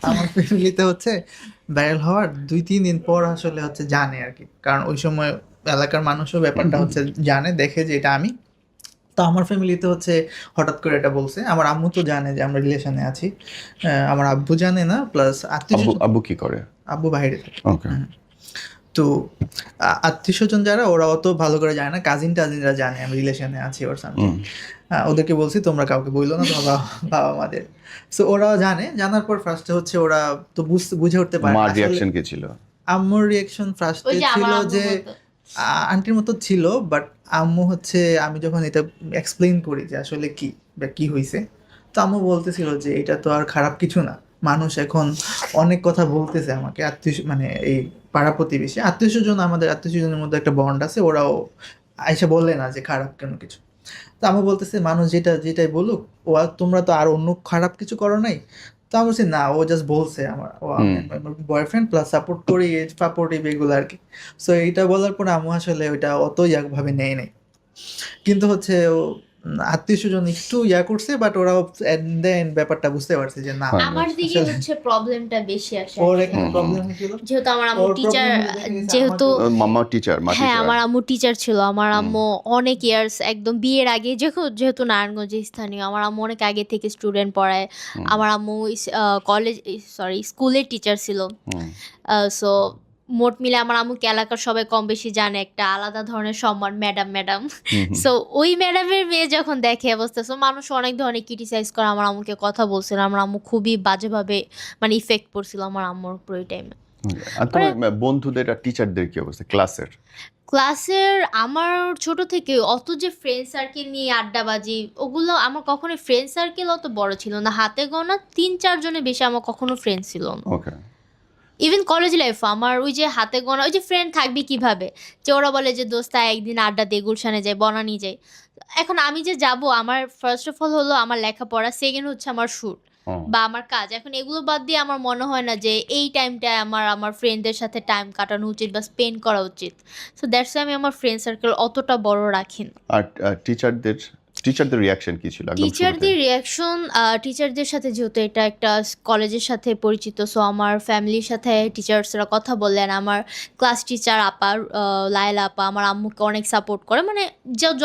আমার ফ্যামিলিতে হচ্ছে ভাইরাল হওয়ার 2-3 দিন পর আসলে হচ্ছে জানে আর কি, কারণ ওই সময় এলাকার মানুষও ব্যাপারটা হচ্ছে জানে, দেখে যে এটা আমি। তো আমার ফ্যামিলিতে হচ্ছে হঠাৎ করে এটা বলছে। আমার আম্মু তো জানে যে আমরা রিলেশনে আছি, আমার আব্বু জানে না, প্লাস আব্বু কি করে? আব্বু বাইরে থাকে। ওকে। তো আত্মীয় স্বজন যারা, ওরা অত ভালো করে জানে না, টাজিনরা জানে আমি রিলেশনে আছি ওর সামনে। ওদেরকে বলছি তোমরা কাউকে বললো না, তোমার বাবা মাদের। সো ওরাও জানে। জানার পর ফার্স্টে হচ্ছে ওরা তো বুঝে উঠতে পারে। মার রিঅ্যাকশন কি ছিল? আম্মুর রিঅ্যাকশন ফার্স্টে ছিল যে আন্টির মতো ছিল, বাট আম্মু হচ্ছে আমি যখন এটা এক্সপ্লেইন করি যে আসলে কি হয়েছে, তো আম্মু বলতেছিল যে এটা তো আর খারাপ কিছু না, মানুষ এখন অনেক কথা বলতেছে আমাকে, মানে এই পাড়া প্রতিবেশী আত্মীয় স্বজন, আমাদের আত্মীয় স্বজনের মধ্যে একটা বন্ড আছে, ওরাও আইসা বলে না যে খারাপ কেন কিছু। তো আমি বলতেছে মানুষ যেটাই বলুক, ও তোমরা তো আর অন্য খারাপ কিছু করো নাই। তো আমি বলছি না, ও জাস্ট বলছে আমার বয়ফ্রেন্ড প্লাস সাপোর্টিভ এগুলো আর কি। সো এইটা বলার পরে আমি আসলে ওইটা অত ভাবে নেয় নাই, কিন্তু হচ্ছে আত্মীয় স্বজন একটু করছে, বাট ওরাও ব্যাপারটা বুঝতে পারছে যে না, আমার দিকে হচ্ছে প্রবলেমটা বেশি আসে। ওর এখানে প্রবলেম হয়েছিল যেহেতু আমার আম্মু টিচার, যেহেতু মামা টিচার, হ্যাঁ আমার আম্মু টিচার ছিল। আমার আম্মু অনেক ইয়ার্স, একদম বিয়ের আগে, যেহেতু নারায়ণগঞ্জে স্থানীয়, আমার আম্মু অনেক আগে থেকে স্টুডেন্ট পড়ায়। আমার আম্মু স্কুলের টিচার ছিল। সো মোট মিলে আমার আম্মুকে এলাকার সবাই কম বেশি জানে, একটা আলাদা ধরনের সম্মান, ম্যাডাম। সো ওই ম্যাডামের মেয়ে যখন দেখে অবস্থা, সো মানুষ অনেক ধরনের ক্রিটিসাইজ করে আমার আম্মুকে, কথা বলছিল। আমার আম্মু খুবই বাজেভাবে মানে ইফেক্ট পড়ছিল আমার আম্মুর উপর ওই টাইমে। আর তোমার বন্ধুদের আর টিচারদের কি অবস্থা ক্লাসের? ক্লাসের আমার ছোট থেকে অত যে ফ্রেন্ড সার্কেল নিয়ে আড্ডাবাজি ওগুলো আমার কখনো ফ্রেন্ড সার্কেল অত বড় ছিল না, হাতে গোনা 3-4 জনের বেশি আমার কখনো ফ্রেন্ড ছিল না। ওকে। ইভেন কলেজ লাইফ আমার ওই যে হাতে গোনা ওই যে ফ্রেন্ড থাকবে কিভাবে, যে ওরা বলে যে দোস্ত একদিন আড্ডা দিয়ে গুলশানে যাই, বনানি যাই। এখন আমি যে যাব, আমার ফার্স্ট অফ অল হলো আমার লেখাপড়া, সেকেন্ড হচ্ছে আমার শ্যুট বা আমার কাজ। এখন এগুলো বাদ দিয়ে আমার মনে হয় না যে এই টাইমটায় আমার ফ্রেন্ডদের সাথে টাইম কাটানো উচিত বা স্পেন্ড করা উচিত। সো দ্যাটস আমি আমার ফ্রেন্ড সার্কেল অতটা বড় রাখি না। আর টিচারদের রিয়াকশন কি ছিল একদম শুরুতে? টিচারদের রিয়াকশন, টিচারদের সাথে যেহেতু এটা একটা কলেজের সাথে পরিচিত, সো আমার ফ্যামিলির সাথে টিচার্সরা কথা বললেন। আমার ক্লাস টিচার আপা লায়লা আপা আমার আম্মুকে অনেক সাপোর্ট করে, মানে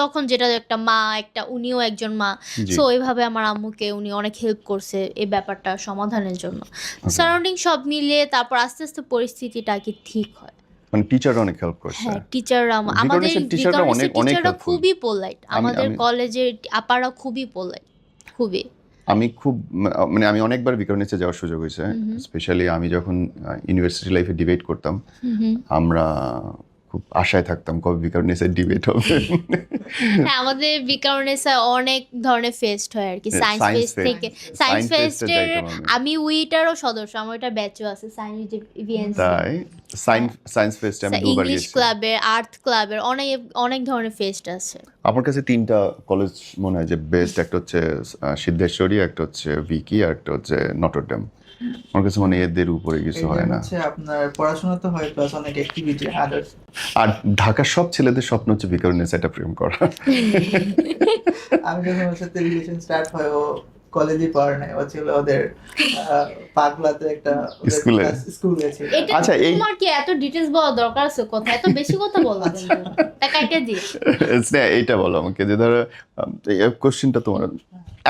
যখন যেটা একটা মা, একটা উনিও একজন মা, জি। সো ওইভাবে আমার আম্মুকে উনি অনেক হেল্প করছে এই ব্যাপারটা সমাধানের জন্য। সারাউন্ডিং সব মিলিয়ে তারপর আস্তে আস্তে পরিস্থিতিটা কি ঠিক হয়। মানে টিচাররা অনেক হেল্প করছে। হ্যাঁ, টিচাররা আমাদের টিচাররা অনেক টিচাররা helpful। খুবই পোলাইট, আমাদের কলেজের আপারা খুবই পোলাইট, খুবই। আমি অনেকবার বিকারনেসে যাওয়ার সুযোগ হয়েছে, স্পেশালি আমি যখন ইউনিভার্সিটি লাইফে ডিবেট করতাম, আমরা খুব আশায় থাকতাম কবে বিকারনেসের ডিবেট হবে। হ্যাঁ, আমাদের বিকারনেসে অনেক ধরনের ফেস্ট হয় আর কি, সায়েন্স ফেস্ট থেকে। সায়েন্স ফেস্টের আমি উইটারও সদস্য, আমার ওটা ব্যাচও আছে সায়েন্স ইভিএনসি, তাই সায়েন্স ফেস্টে আমি দুবার ইংলিশ গেছি। ক্লাবের, আর্ট ক্লাবের অনেক অনেক ধরনের ফেস্ট আছে। আমার কাছে 3টা কলেজ মনে হয় যে বেস্ট, একটা হচ্ছে সিদ্ধেশ্বরী, একটা হচ্ছে ভিকি, আর একটা হচ্ছে নটরডেম। আমার কাছে মানে এদের উপরে কিছু হয় না। হচ্ছে আপনার পড়াশোনা তো হয় প্লাস অনেক অ্যাক্টিভিটি আদার্স। আর ঢাকার সব ছেলেদের স্বপ্ন হচ্ছে বিকারনেসে একটা প্রেম করা। আমি যখন ওর সাথে রিলেশন স্টার্ট হয়, ও কলেজে পড়ে নাই, ও ছিল ওদের পাগলাতে একটা স্কুলে ছিল। এটা আচ্ছা, তোমার কি এত ডিটেইলস বলা দরকার আছে? কথা এত বেশি কথা বলবা কিন্তু তা কাইটা দি। এইটা বলো আমাকে, যে ধরো এই কোশ্চেনটা তোমার,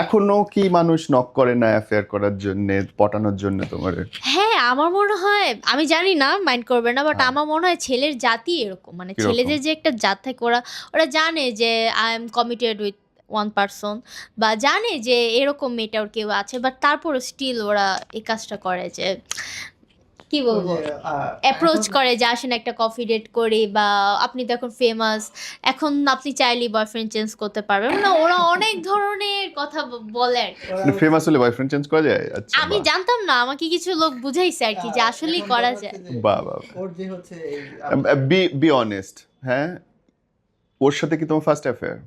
এখনো কি মানুষ নক করে না অ্যাফেয়ার করার জন্য, পটানোর জন্য তোমার? হ্যাঁ, আমার মনে হয়, আমি জানি না, মাইন্ড করবে না, বাট আমার মনে হয় ছেলের জাতি এরকম, মানে কিরকম? ছেলেদের যে একটা জাত থাকে, ওরা জানে যে I am committed with one person, বা জানে যে এরকম মেয়েটার কেউ আছে, বাট তারপর স্টিল ওরা এই কাজটা করে, যে কি বলবো, অ্যাপ্রোচ করে যে আসেন একটা কফি ডেট করি, বা আপনি তো এখন ফেমাস, এখন আপনি চাইলেই বয়ফ্রেন্ড চেঞ্জ করতে পারবেন, মানে ওরা অনেক ধরনের কথা বলে আর কি। ফেমাস হলে বয়ফ্রেন্ড চেঞ্জ করা যায়? আচ্ছা, আমি জানতাম না, আমাকে কিছু লোক বুঝাইছে আর কি যে আসলেই করা যায়। বাহ বাহ। ওর যে হচ্ছে বি অনেস্ট, হ্যাঁ, ওর সাথে কি তোমার first affair?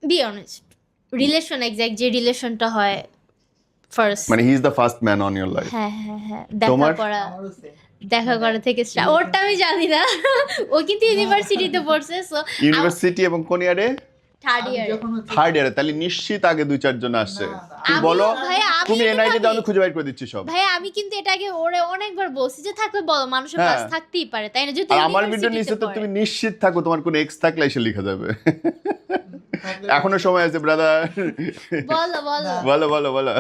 Be honest, relation exact যে রিলেশনটা হয় ফার্স্ট, মানে he is the first man on your life? হ্যাঁ হ্যাঁ হ্যাঁ, তোমার? দেখা করা থেকে start। ওরটা আমি জানি না, ও কিন্তু ইউনিভার্সিটিতে পড়ছে, সো ইউনিভার্সিটি এবং কোন ইয়ারে? Third year. থার্ড ইয়ারে, তাহলে নিশ্চিত আগে 2-4 জন আসছে। তুমি বলো, তুমি এনআইডি দাও, আমি খুঁজে বাইর করে দিচ্ছি সব। ভাই আমি কিন্তু এটাকে ওরে অনেকবার বলছি যে থাকলে বলো, মানুষের হ্যাঁ। কাছে থাকতেই পারে, তাই না? যদি আর আমার ভিডিও নিচে ইউনিভার্সিটিতে তো পড়ে। তুমি নিশ্চিত থাকো, তোমার কোনো এক্স থাকলে এসে লিখে যাবে। এখনো সময় আছে ব্রাদার। বলো বলো বলো বলো বলো।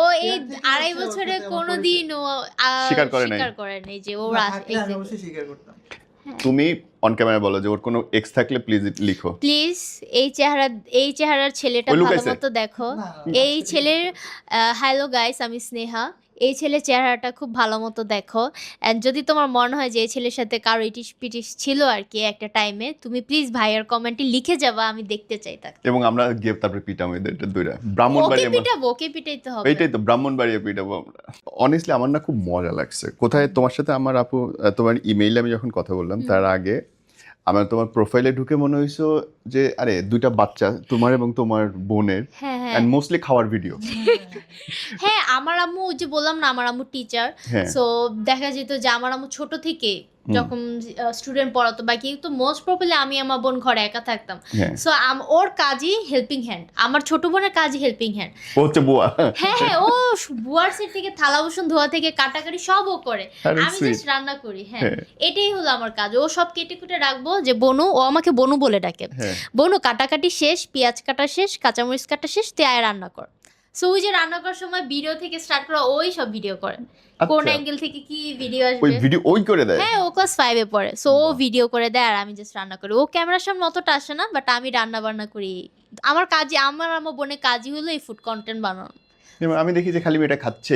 ও এই 2.5 বছরে কোনোদিন ও স্বীকার করে নাই। স্বীকার করে নাই যে ওর স্বীকার করতাম। তুমি অন ক্যামেরা বলো যে ওর কোনো এক্স থাকলে প্লিজ লিখো। প্লিজ এই চেহারার ছেলেটা ওই ভালো লুকাইছে? মতো দেখো। না, এই ছেলের হ্যালো গাইস, আমি স্নেহা। এই ছেলের চেহারাটা খুব ভালো মতো দেখো, অ্যান্ড যদি তোমার মনে হয় যে এই ছেলের সাথে কারো ইটিশ পিটিশ ছিল আর কি একটা টাইমে, তুমি প্লিজ ভাইয়ার কমেন্টে লিখে যাবা, আমি দেখতে চাই তাকে। এবং আমরা গিয়ে তারপরে পিটাম এদের দুইটা। ওকে ব্রাহ্মণবাড়িয়া, পিটাবো, ওকে পিটাইতে হবে। এইটাই তো, ব্রাহ্মণবাড়িয়া পিটাবো আমরা। অনেস্টলি আমার না খুব মজা লাগছে। কোথায় তোমার সাথে আমার আপু, তোমার ইমেইলে আমি যখন কথা বললাম তার আগে আমার তোমার প্রোফাইলে ঢুকে মনে হইছো যে আরে 2টা বাচ্চা তোমার এবং তোমার বোনের, হ্যাঁ হ্যাঁ এন্ড মোস্টলি খাওয়ার ভিডিও। হ্যাঁ, আমার আম্মু ওই যে বললাম না, আমার আম্মু টিচার, হ্যাঁ। সো দেখা যেত যে আমার আম্মু ছোট থেকে যখন স্টুডেন্ট পড়াতো বা কি, তো মোস্ট প্রবলি আমি আমার বোন ঘরে একা থাকতাম, হ্যাঁ। সো ওর কাজই হেল্পিং হ্যান্ড, আমার ছোট বোনের কাজই হেল্পিং হ্যান্ড। ও হচ্ছে বুয়া। হ্যাঁ হ্যাঁ, ও বুয়ার সেট থেকে থালা বাসন ধোয়া থেকে কাটাকাটি সব ও করে, আরে আমি sweet। জাস্ট রান্না করি। হ্যাঁ, হ্যাঁ। এটাই হলো আমার কাজ। ও সব কেটে কুটে রাখবো, যে বনু, ও আমাকে বনু বলে ডাকে, হ্যাঁ। বনু কাটাকাটি শেষ, পেঁয়াজ কাটা শেষ, কাঁচামরিচ কাটা শেষ, তুই আয় রান্না কর। সো ওই যে রান্না করার সময় ভিডিও থেকে স্টার্ট করা, ওই সব ভিডিও করে, কোন আচ্ছা। অ্যাঙ্গেল থেকে কি ভিডিও ওই আসবে। ভিডিও ওই করে দেয়? হ্যাঁ, ও ক্লাস 5 এ পড়ে, সো ও ভিডিও করে দেয় আর আমি জাস্ট রান্না করি। ও ক্যামেরার সামনে অতটা আসে না, বাট আমি রান্না বান্না করি। আমার বোনের কাজই হলো এই ফুড কন্টেন্ট বানানো। যেমন আমি দেখি যে খালি মেয়েটা খাচ্ছে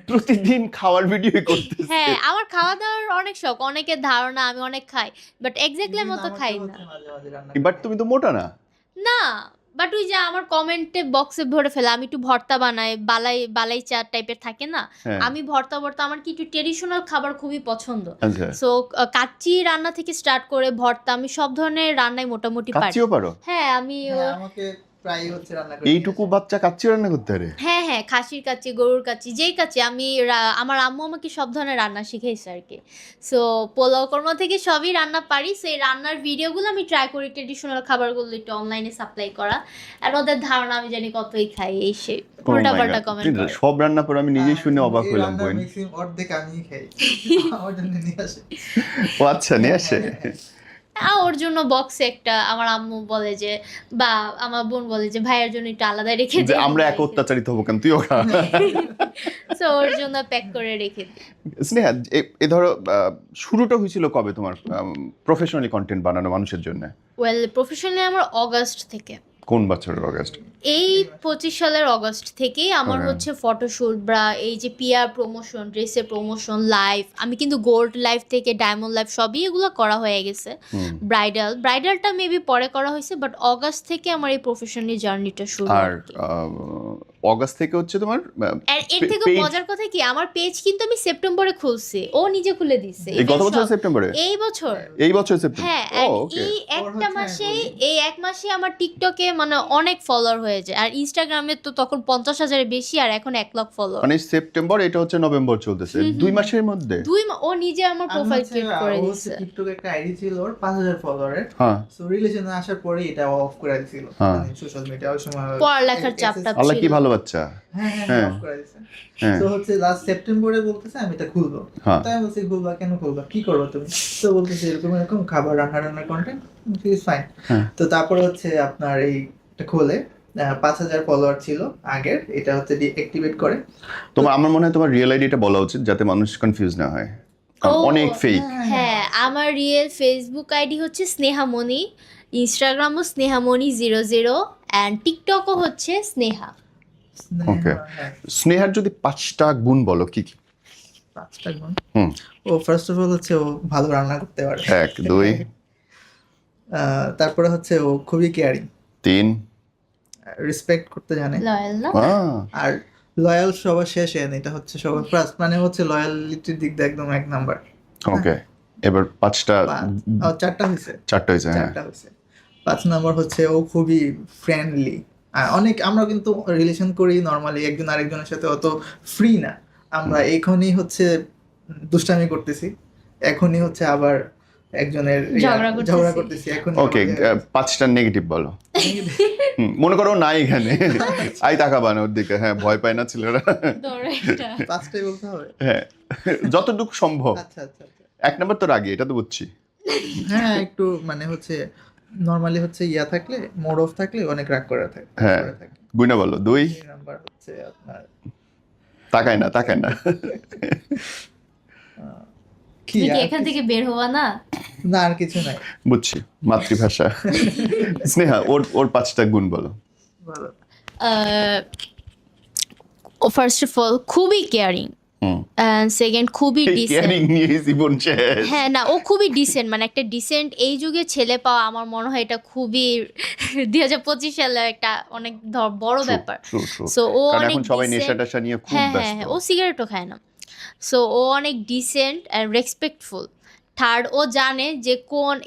প্রতিদিন খাওয়ার ভিডিও করতেছে। হ্যাঁ, আমার খাওয়া দাওয়ার অনেক শখ, অনেকের ধারণা আমি অনেক খাই, বাট এক্স্যাক্টলি মতো খাই না। মাঝে মাঝে রান্না বাট তুমি তো মোটা না। না, বাট ওই যে আমার কমেন্টে বক্সে ভরে ফেলে, আমি একটু ভর্তা বানাই, বালাই চা টাইপের থাকে না, হ্যাঁ। আমি ভর্তা আমার কি একটু ট্রেডিশনাল খাবার খুবই পছন্দ। আচ্ছা, সো কাচ্চি রান্না থেকে স্টার্ট করে ভর্তা, আমি সব ধরনের রান্নাই মোটামুটি পারি। কাচ্চিও পারো? হ্যাঁ, আমি হ্যাঁ, আমাকে প্রায় হচ্ছে রান্না করে এইটুকু বাচ্চা কাচ্চি রান্না করতে পারে? হ্যাঁ, খাসির কাচ্চি, গরুর কাচ্চি, যেই কাচ্চি আমি আমার আম্মু আমাকে সব ধরনের রান্না শিখাইছে আর কি। সো পোলাও কর্মা থেকে সবই রান্না পারি। সেই রান্নার ভিডিওগুলো আমি ট্রাই করি ট্রেডিশনাল খাবারগুলো একটু অনলাইনে সাপ্লাই করা, আর ওদের ধারণা আমি জানি কতই খাই, এই সে উল্টাপাল্টা কমেন্ট করে। সব রান্না করে আমি নিজেই শুনে অবাক এই হইলাম। রান্নার বোন, maximum অর্ধেক আমিই খাই। আমার জন্য নিয়ে আসে। ও আচ্ছা, নিয়ে আসে। ওর জন্য বক্সে একটা, আমার আম্মু বলে যে, বা আমার বোন বলে যে ভাইয়ের জন্য একটু আলাদা রেখে যে দিই, আমরা এক অত্যাচারিত হবো কেন, তুইও খা। সো ওর জন্য প্যাক করে রেখে দিই। স্নেহা, এ ধরো শুরুটা হয়েছিল কবে তোমার প্রফেশনালি কন্টেন্ট বানানো মানুষের জন্য? ওয়েল, প্রফেশনালি আমার অগাস্ট থেকে, কোন বছরের অগাস্ট? এই 25 সালের অগস্ট থেকেই আমার Okay. হচ্ছে ফটোশুট বা এই যে পিআর প্রমোশন, ড্রেসের প্রমোশন, লাইভ, আমি কিন্তু গোল্ড লাইভ থেকে ডায়মন্ড লাইভ সবই এগুলো করা হয়ে গেছে। ব্রাইডালটা মেবি পরে করা হয়েছে, বাট অগস্ট থেকে আমার এই প্রফেশনাল জার্নিটা শুরু। আর অগাস্ট থেকে হচ্ছে তোমার আর এর থেকে page- মজার কথা কি, আমার পেজ কিন্তু আমি সেপ্টেম্বরে খুলছি, ও নিজে খুলে দিছে। এই গত বছর সেপ্টেম্বরে? এই বছর, এই বছর সেপ্টেম্বর? হ্যাঁ। ও and ওকে। এই ওর একটা হচ্ছে মাসে, আমি এই এক মাসে আমার টিকটকে মানে অনেক ফলোয়ার হয়ে যায়, আর ইনস্টাগ্রামে তো তখন 50,000-এর বেশি, আর এখন 1 লাখ ফলোয়ার। মানে সেপ্টেম্বর, এটা হচ্ছে নভেম্বর চলতেছে, 2 মাসের মধ্যে। ও নিজে আমার আমি প্রোফাইল হচ্ছে, ক্রিয়েট করে ও দিছে। হচ্ছে টিকটকে একটা আইডি ছিল ওর 5000 ফলোয়ারের। হ্যাঁ, সো রিলেশনে আসার পরে এটা অফ করে দিছিল, হ্যাঁ। মানে সোশ্যাল মিডিয়া ওই সময় পড়ালেখার চাপটা আল্লাহ কি ছিল। ভালো বাচ্চা। হ্যাঁ হ্যাঁ। অফ করে দিছে। হ্যাঁ। তো হচ্ছে লাস্ট সেপ্টেম্বরে বলতেছে আমি এটা খুলবো। হ্যাঁ। তাই আমি বলছি খুলবা কেন, খুলবা কি করবো তুমি? তো বলতেছে এরকম এরকম খাবার রান্নার কন্টেন্ট, ইজ ফাইন। হ্যাঁ। তো তারপরে হচ্ছে আপনার এইটা খোলে, 5000 ফলোয়ার ছিল আগের, এটা হচ্ছে ডিঅ্যাক্টিভেট করে। আমার মনে হয় তোমার রিয়েল আইডিটা বলা উচিত, যাতে মানুষ কনফিউজ না হয়, কারণ ও, অনেক ফেক। হ্যাঁ, আমার রিয়েল ফেসবুক আইডি হচ্ছে স্নেহামণি, ইনস্টাগ্রামও স্নেহামণি 00, অ্যান্ড টিকটকও হচ্ছে স্নেহা। Okay. হ্যাঁ, স্নেহার যদি 5টা গুণ বলো, কি কি? 5টা গুণ। হুম। ও ফার্স্ট অফ অল হচ্ছে ও ভালো রান্না করতে পারে। 1 2 তারপরে হচ্ছে ও খুবই কেয়ারিং, 3 রেসপেক্ট করতে জানে, লয়াল না? আর লয়াল সবার শেষে, এটা হচ্ছে সবার ফার্স্ট, মানে হচ্ছে লয়ালিটির দিক দিয়ে একদম 1 নাম্বার। ওকে, এবার 5টা 4টা হয়েছে, 4টা হয়েছে। হ্যাঁ, 4টা হয়েছে। 5 নাম্বার হচ্ছে ও খুবই ফ্রেন্ডলি। অনেক আমরা কিন্তু রিলেশন করি নর্মালি, একজন আরেকজনের সাথে অত ফ্রি না আমরা। এখনই হচ্ছে দুষ্টামি করতেছি, এখনই হচ্ছে আবার একজনের ঝগড়া করতেছি এখন। ওকে, 5টা নেগেটিভ বলো। মনে করো না এখানে আই তাকাবা না ওর দিকে, হ্যাঁ, ভয় পায় না ছেলেরা। ধরো একটা। 5টাই বলতে হবে? হ্যাঁ, যতটুকু সম্ভব। আচ্ছা আচ্ছা আচ্ছা। 1 নাম্বার তো রাগি, এটা তো বুঝছি। হ্যাঁ, একটু মানে হচ্ছে নর্মালি হচ্ছে ইয়া থাকলে, মোড অফ থাকলে অনেক রাগ করে থাকে। হ্যাঁ। গুণা বলো। 2 নাম্বার হচ্ছে আপনার তাকায় না। কি তুমি কি আর এখান কিছু- থেকে বের হওয়া না? না, আর কিছু নাই। বুঝছি, মাতৃভাষা। স্নেহা, ওর 5টা গুণ বলো। ভালো। ফার্স্ট অফ অল খুবই কেয়ারিং, অ্যান্ড সেকেন্ড খুবই ডিসেন্ট। কেয়ারিং নিয়ে জীবন শেষ। হ্যাঁ, না, ও খুবই ডিসেন্ট, মানে একটা ডিসেন্ট এই যুগে ছেলে পাওয়া আমার মনে হয় এটা খুবই 2025 সালে একটা অনেক বড় ব্যাপার। সো ও কারণ অনেক এখন সবাই decent- নেশা টেশা নিয়ে খুব হ্যাঁ, ব্যস্ত। ও সিগারেটও খায় না। সো ও অনেক ডিসেন্ট অ্যান্ড রেসপেক্টফুল। থার্ড, ও জানে যে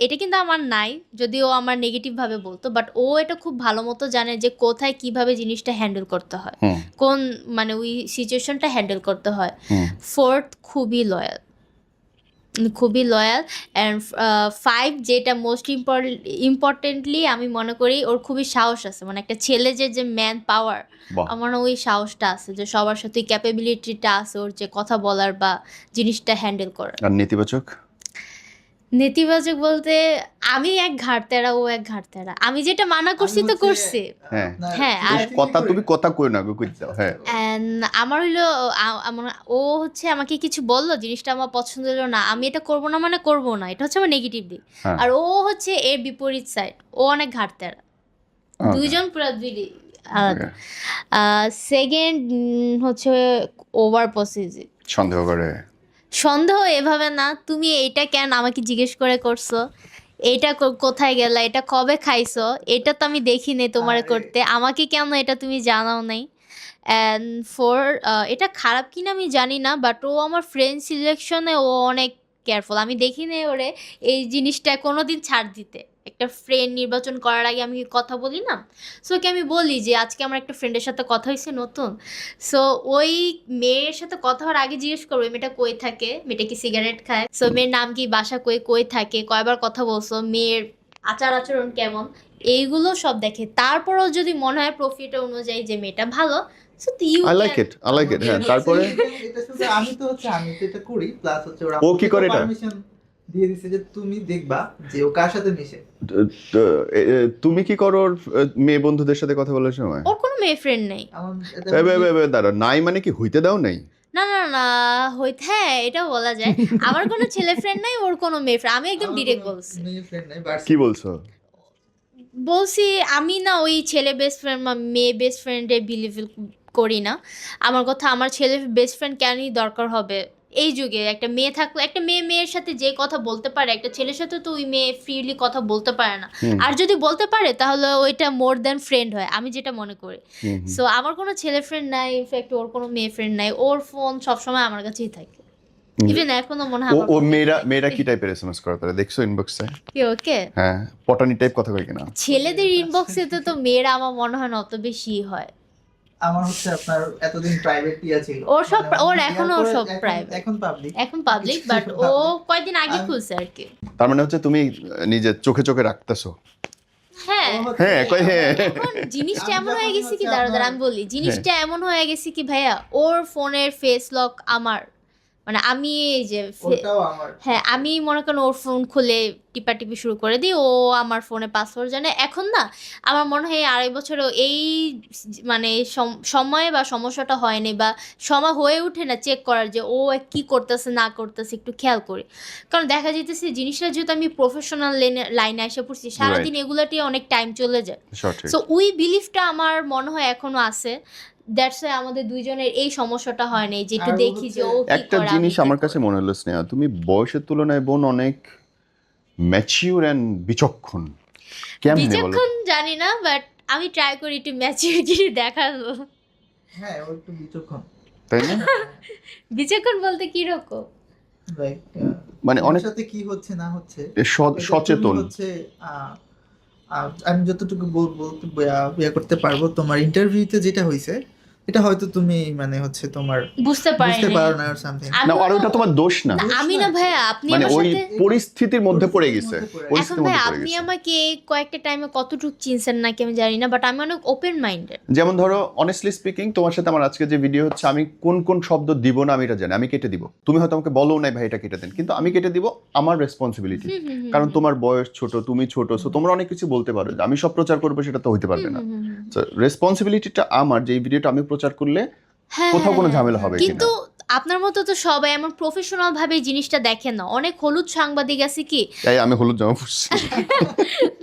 এটা কিন্তু আমার নাই, যদিও আমার নেগেটিভ ভাবে বলতো, বাট ও এটা খুব ভালো মতো জানে যে কোথায় কিভাবে জিনিসটা হ্যান্ডেল করতে হয়, কোন মানে ওই সিচুয়েশনটা হ্যান্ডেল করতে হয়। ফোর্থ, খুবই লয়াল অ্যান্ড 5, যেটা মোস্ট ইম্পর্টেন্টলি আমি মনে করি, ওর খুবই সাহস আছে, মানে একটা ছেলে যে ম্যান পাওয়ার, বাহ। আমার ওই সাহসটা আছে, যে সবার সাথে ক্যাপাবিলিটিটা আছে ওর, যে কথা বলার বা জিনিসটা হ্যান্ডেল করার। আর নেতিবাচক? নেতিবাচক বলতে আমি এক ঘাটতেরা, ও এক ঘাটতেরা, আমি যেটা মানা করছি আমি তো হচ্ছে- করছি। হ্যাঁ। হ্যাঁ, আর তুমি কথা কই না গো, কই দাও। হ্যাঁ, And আমার হইলো ও হচ্ছে আমাকে কিছু বললো, জিনিসটা আমার পছন্দ হলো না, আমি এটা করবো না মানে করবো না, এটা হচ্ছে আমার নেগেটিভ দিক। হ্যাঁ। আর ও হচ্ছে এর বিপরীত সাইড, ও অনেক ঘাটতেরা। Okay. দুইজন পুরো আলাদা। সেকেন্ড হচ্ছে ওভার পসেসিভ। সন্দেহ করে। সন্দেহ এভাবে না, তুমি এইটা কেন আমাকে জিজ্ঞেস করে করছো, এটা কোথায় গেলা, এটা কবে খাইছো, এটা তো আমি দেখি নাই তোমার করতে, আমাকে কেন এটা তুমি জানাও নাই। অ্যান্ড ফোর, এটা খারাপ কিনা আমি জানি না, বাট ও আমার ফ্রেন্ড সিলেকশনে ও অনেক কেয়ারফুল। আমি দেখি নাই ওরে এই জিনিসটা কোনোদিন ছাড় দিতে। একটা ফ্রেন্ড নির্বাচন করার আগে আমি কথা বলি না, সো ওকে আমি বলি যে আজকে আমার একটা ফ্রেন্ডের সাথে কথা হয়েছে নতুন, সো ওই মেয়ের সাথে কথা হওয়ার আগে জিজ্ঞেস করবো মেয়েটা কই থাকে, মেয়েটা কি সিগারেট খায়, সো মেয়ের নাম কি, বাসা কই, কই থাকে, কয়বার কথা বলছো, মেয়ের আচার আচরণ কেমন, এইগুলো সব দেখে। তারপরও যদি মনে হয় প্রফিট অনুযায়ী যে মেয়েটা ভালো, so you I like it, I like it. হ্যাঁ, তারপরে এটা শুধু আমি তো এটা করি, প্লাস হচ্ছে ওরা ও কি করে এটা? পারমিশন দিয়ে দিছে যে তুমি দেখবা যে ও কার সাথে মিশে। তুমি কি করো ওর মেয়ে বন্ধুদের সাথে কথা বলার সময়? ওর কোনো মেয়ে ফ্রেন্ড নেই। আমার এটা দাঁড়া, নাই মানে কি হইতে দাও নাই? না না না হইতে, হ্যাঁ এটাও বলা যায়। আমার কোনো ছেলে ফ্রেন্ড নাই, ওর কোনো মেয়ে ফ্রেন্ড। আমি একদম ডিরেক্ট বলছি। মেয়ে ফ্রেন্ড নাই, বাট কি বলছো? বলছি আমি না ওই ছেলে বেস্ট ফ্রেন্ড বা মেয়ে বেস্ট ফ্রেন্ডে বিলিভ করি না। আমার কথা, আমার ছেলে বেস্ট ফ্রেন্ড কেনই দরকার হবে এই যুগে? একটা মেয়ে থাকলে, একটা মেয়ের সাথে যে কথা বলতে পারে, একটা ছেলের সাথে তো ওই মেয়ে ফ্রিলি কথা বলতে পারে না। আর যদি বলতে পারে তাহলে ওইটা মোর দ্যান ফ্রেন্ড হয়, আমি যেটা মনে করি। সো আমার কোনো ছেলে ফ্রেন্ড নাই, ইনফ্যাক্ট ওর কোনো মেয়ে ফ্রেন্ড নাই। ওর ফোন সবসময় আমার কাছেই থাকে, ইভেন এখনো মনে হয় ও মেয়েরা কি টাইপের এসএমএস করে তারা দেখছো ইনবক্সে? ওকে হ্যাঁ, পটানি টাইপ কথা কই কিনা? ছেলেদের ইনবক্সে তো মেয়েরা আমার মনে হয় না অত বেশি হয়। আমার হচ্ছে আপনার এতদিন প্রাইভেট ইয়া ছিল, ওর সব মানে ওর ইয়ার এখনো পরে সব প্রাইভেট, এখন পাবলিক বাট ও কয়েকদিন আগে খুলছে আর কি। তার মানে হচ্ছে তুমি নিজে চোখে চোখে রাখতেছো। হ্যাঁ হ্যাঁ, কই হ্যাঁ। এখন জিনিসটা আমি এমন হয়ে যখন গেছে কি, হচ্ছে দাঁড়া আপনার- আমি বলি, জিনিসটা এমন হয়ে গেছে কি ভাইয়া, ওর ফোনের ফেস লক আমার, মানে আমি এই যে ওটাও আমার। হ্যাঁ আমি মনে করেন ওর ফোন খুলে টিপাটিপি শুরু করে দিই, ও আমার ফোনে পাসওয়ার্ড জানে। এখন না আমার মনে হয় এই 2.5 বছরেও এই মানে সময় বা সমস্যাটা হয়নি, বা সময় হয়ে ওঠে না চেক করার যে ও কি করতেছে না করতেছে, একটু খেয়াল করি। কারণ দেখা যেতেছে জিনিসটা যেহেতু আমি প্রফেশনাল লাইনে এসে পড়ছি, সারাদিন এগুলাতে অনেক টাইম চলে যায়। সঠিক। সো ওই বিলিফটা আমার মনে হয় এখনো আছে, দ্যাটস ওয়াই আমাদের দুইজনের এই সমস্যাটা হয় না, যে একটু আর দেখি যে ও কি একটা করে, জিনিস আমি কি আমার করি। কাছে মনে হলো স্নেহা, তুমি বয়সের তুলনায় বোন অনেক ম্যাচিউর অ্যান্ড বিচক্ষণ। কেমনে বলো? বিচক্ষণ জানি না, বাট আমি ট্রাই করি একটু ম্যাচুরিটি দেখাবো। হ্যাঁ, ও একটু বিচক্ষণ। তাই না? বিচক্ষণ বলতে কি রকম? লাইক মানে অনেক অনেক সাথে কি হচ্ছে না হচ্ছে এটা সচেতন। তুমি হচ্ছে আমি যতটুকু বলতে করতে পারবো, তোমার ইন্টারভিউতে যেটা হয়েছে এটা হয়তো তুমি মানে হচ্ছে তোমার বুঝতে পারি বুঝতে না। পারো না আর সামথিং। আমি না, আর ওটা তোমার দোষ না। আমি না ভাইয়া, আপনি মানে আমার ওই সাথে পরিস্থিতির মধ্যে পড়ে গেছে। এখন পরিস্থিতির ভাই মধ্যে পড়ে আপনি গেছে। আমাকে কয়েকটা টাইমে কতটুকু চিনছেন নাকি আমি জানি না, বাট আমি অনেক ওপেন মাইন্ডেড। যেমন ধরো, অনেস্টলি স্পিকিং, তোমার সাথে আমার আজকে যে ভিডিও হচ্ছে, আমি কোন কোন শব্দ দিব না আমি এটা জানি, আমি কেটে দিব। তুমি হয়তো আমাকে বলো নাই ভাই এটা কেটে দেন, কিন্তু আমি কেটে দিব, আমার রেসপন্সিবিলিটি। কারণ তোমার বয়স ছোট, তুমি ছোট, সো তোমরা অনেক কিছু বলতে পারো, যে আমি সব প্রচার করবো সেটা তো হইতে পারবে না। রেসপন্সিবিলিটিটা আমার, যে এই ভিডিওটা আমি প্রচার করলে কোথাও কোনো ঝামেলা হবে কিন্তু কিনা। আপনার মতো তো সবাই এমন প্রফেশনাল ভাবে এই জিনিসটা দেখেন না। অনেক হলুদ সাংবাদিক আছে কি, তাই আমি হলুদ জামা পরছি।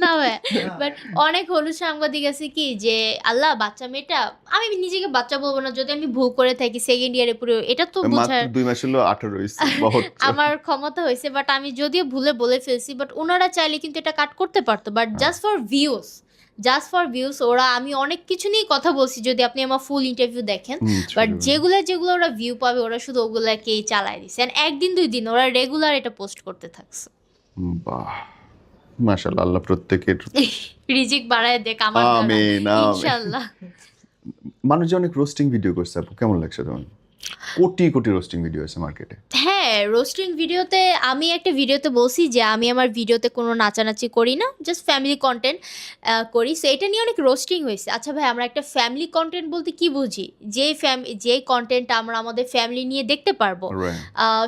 না ভাই, বাট অনেক হলুদ সাংবাদিক আছে কি যে আল্লাহ বাচ্চা মেয়েটা, আমি নিজেকে বাচ্চা বলবো না, যদি আমি ভুল করে থাকি সেকেন্ড ইয়ারে পুরো, এটা তো মাত্র বোঝার 2 মাস হলো 18 হইছে, বহুত। আমার ক্ষমতা হয়েছে, বাট আমি যদিও ভুলে বলে ফেলছি, বাট ওনারা চাইলে কিন্তু এটা কাট করতে পারতো, বাট জাস্ট ফর ভিউস ওরা, আমি অনেক কিছু নিয়ে কথা বলছি যদি আপনি আমার ফুল ইন্টারভিউ দেখেন, বাট যেগুলো ওরা ভিউ পাবে ওরা শুধু ওগুলাকেই চালায় দিচ্ছে, and 1 দিন 2 দিন ওরা রেগুলার এটা পোস্ট করতে থাকছে। বাহ, মাশাআল্লাহ, আল্লাহ প্রত্যেকের রিজিক বাড়ায় দেখ আমার দ্বারা, আমিন, আমিন। ইনশাআল্লাহ। মানুষ যে অনেক রোস্টিং ভিডিও করছে, আপু কেমন লাগছে তোমার? কোটি কোটি রোস্টিং ভিডিও আছে মার্কেটে। হ্যাঁ, রোস্টিং ভিডিওতে আমি একটা ভিডিওতে বলছি যে আমি আমার ভিডিওতে কোনো নাচানাচি করি না, জাস্ট ফ্যামিলি কন্টেন্ট করি। সো এটা নিয়ে অনেক রোস্টিং হয়েছে। আচ্ছা ভাই, আমরা একটা ফ্যামিলি কন্টেন্ট বলতে কি বুঝি? যে কন্টেন্টটা আমরা আমাদের ফ্যামিলি নিয়ে দেখতে পারবো,